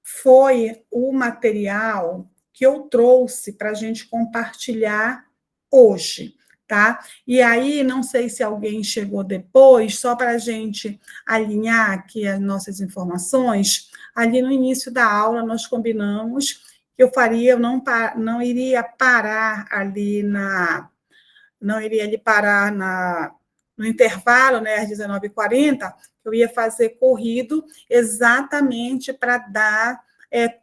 foi o material que eu trouxe para a gente compartilhar hoje, tá? E aí, não sei se alguém chegou depois, só para a gente alinhar aqui as nossas informações, ali no início da aula nós combinamos que eu não iria parar ali no intervalo, né, às 19h40, eu ia fazer corrido exatamente para dar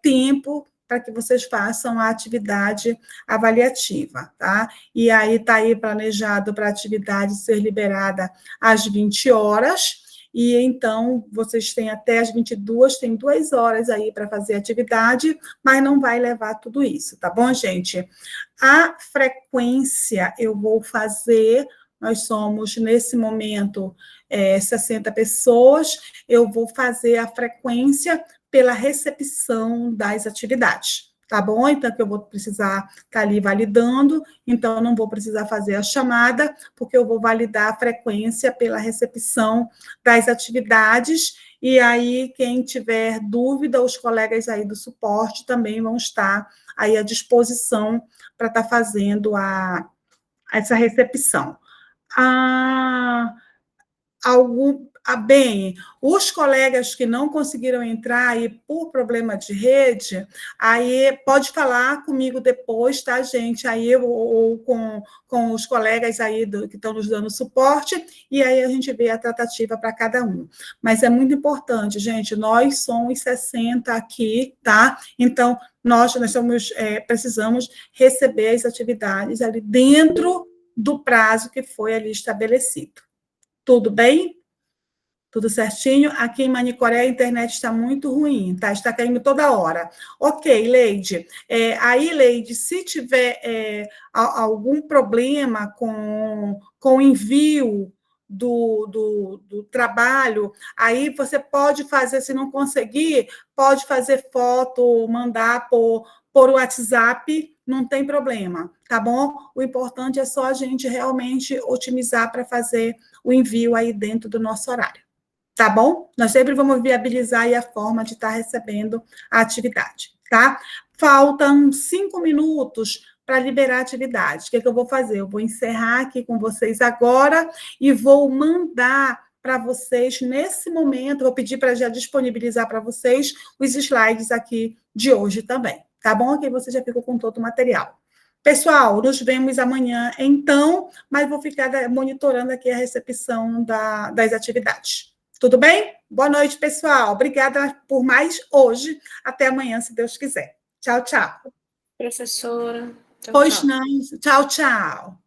tempo para que vocês façam a atividade avaliativa, tá? E aí está aí planejado para a atividade ser liberada às 20 horas, e então vocês têm até às 22, tem 2 horas aí para fazer a atividade, mas não vai levar tudo isso, tá bom, gente? A frequência eu vou fazer, nós somos, nesse momento, 60 pessoas, eu vou fazer a frequência pela recepção das atividades, tá bom? Então, que eu vou precisar estar ali validando, então, eu não vou precisar fazer a chamada, porque eu vou validar a frequência pela recepção das atividades, e aí, quem tiver dúvida, os colegas aí do suporte também vão estar aí à disposição para estar fazendo essa recepção. Bem, os colegas que não conseguiram entrar aí por problema de rede, aí pode falar comigo depois, tá, gente? Aí ou com os colegas aí que estão nos dando suporte, e aí a gente vê a tratativa para cada um. Mas é muito importante, gente, nós somos 60 aqui, tá? Então, nós precisamos receber as atividades ali dentro do prazo que foi ali estabelecido. Tudo bem? Tudo certinho? Aqui em Manicoré a internet está muito ruim, tá? Está caindo toda hora. Ok, Leide. Aí, Leide, se tiver algum problema com o envio do trabalho, aí você pode fazer, se não conseguir, pode fazer foto, mandar por WhatsApp, não tem problema, tá bom? O importante é só a gente realmente otimizar para fazer o envio aí dentro do nosso horário. Tá bom? Nós sempre vamos viabilizar aí a forma de estar recebendo a atividade, tá? Faltam 5 minutos para liberar a atividade. O que eu vou fazer? Eu vou encerrar aqui com vocês agora e vou mandar para vocês nesse momento, vou pedir para já disponibilizar para vocês os slides aqui de hoje também, tá bom? Aqui você já ficou com todo o material. Pessoal, nos vemos amanhã, então, mas vou ficar monitorando aqui a recepção das atividades. Tudo bem? Boa noite, pessoal. Obrigada por mais hoje. Até amanhã, se Deus quiser. Tchau, tchau. Professora. Tchau, Pois tchau. não. Tchau, tchau.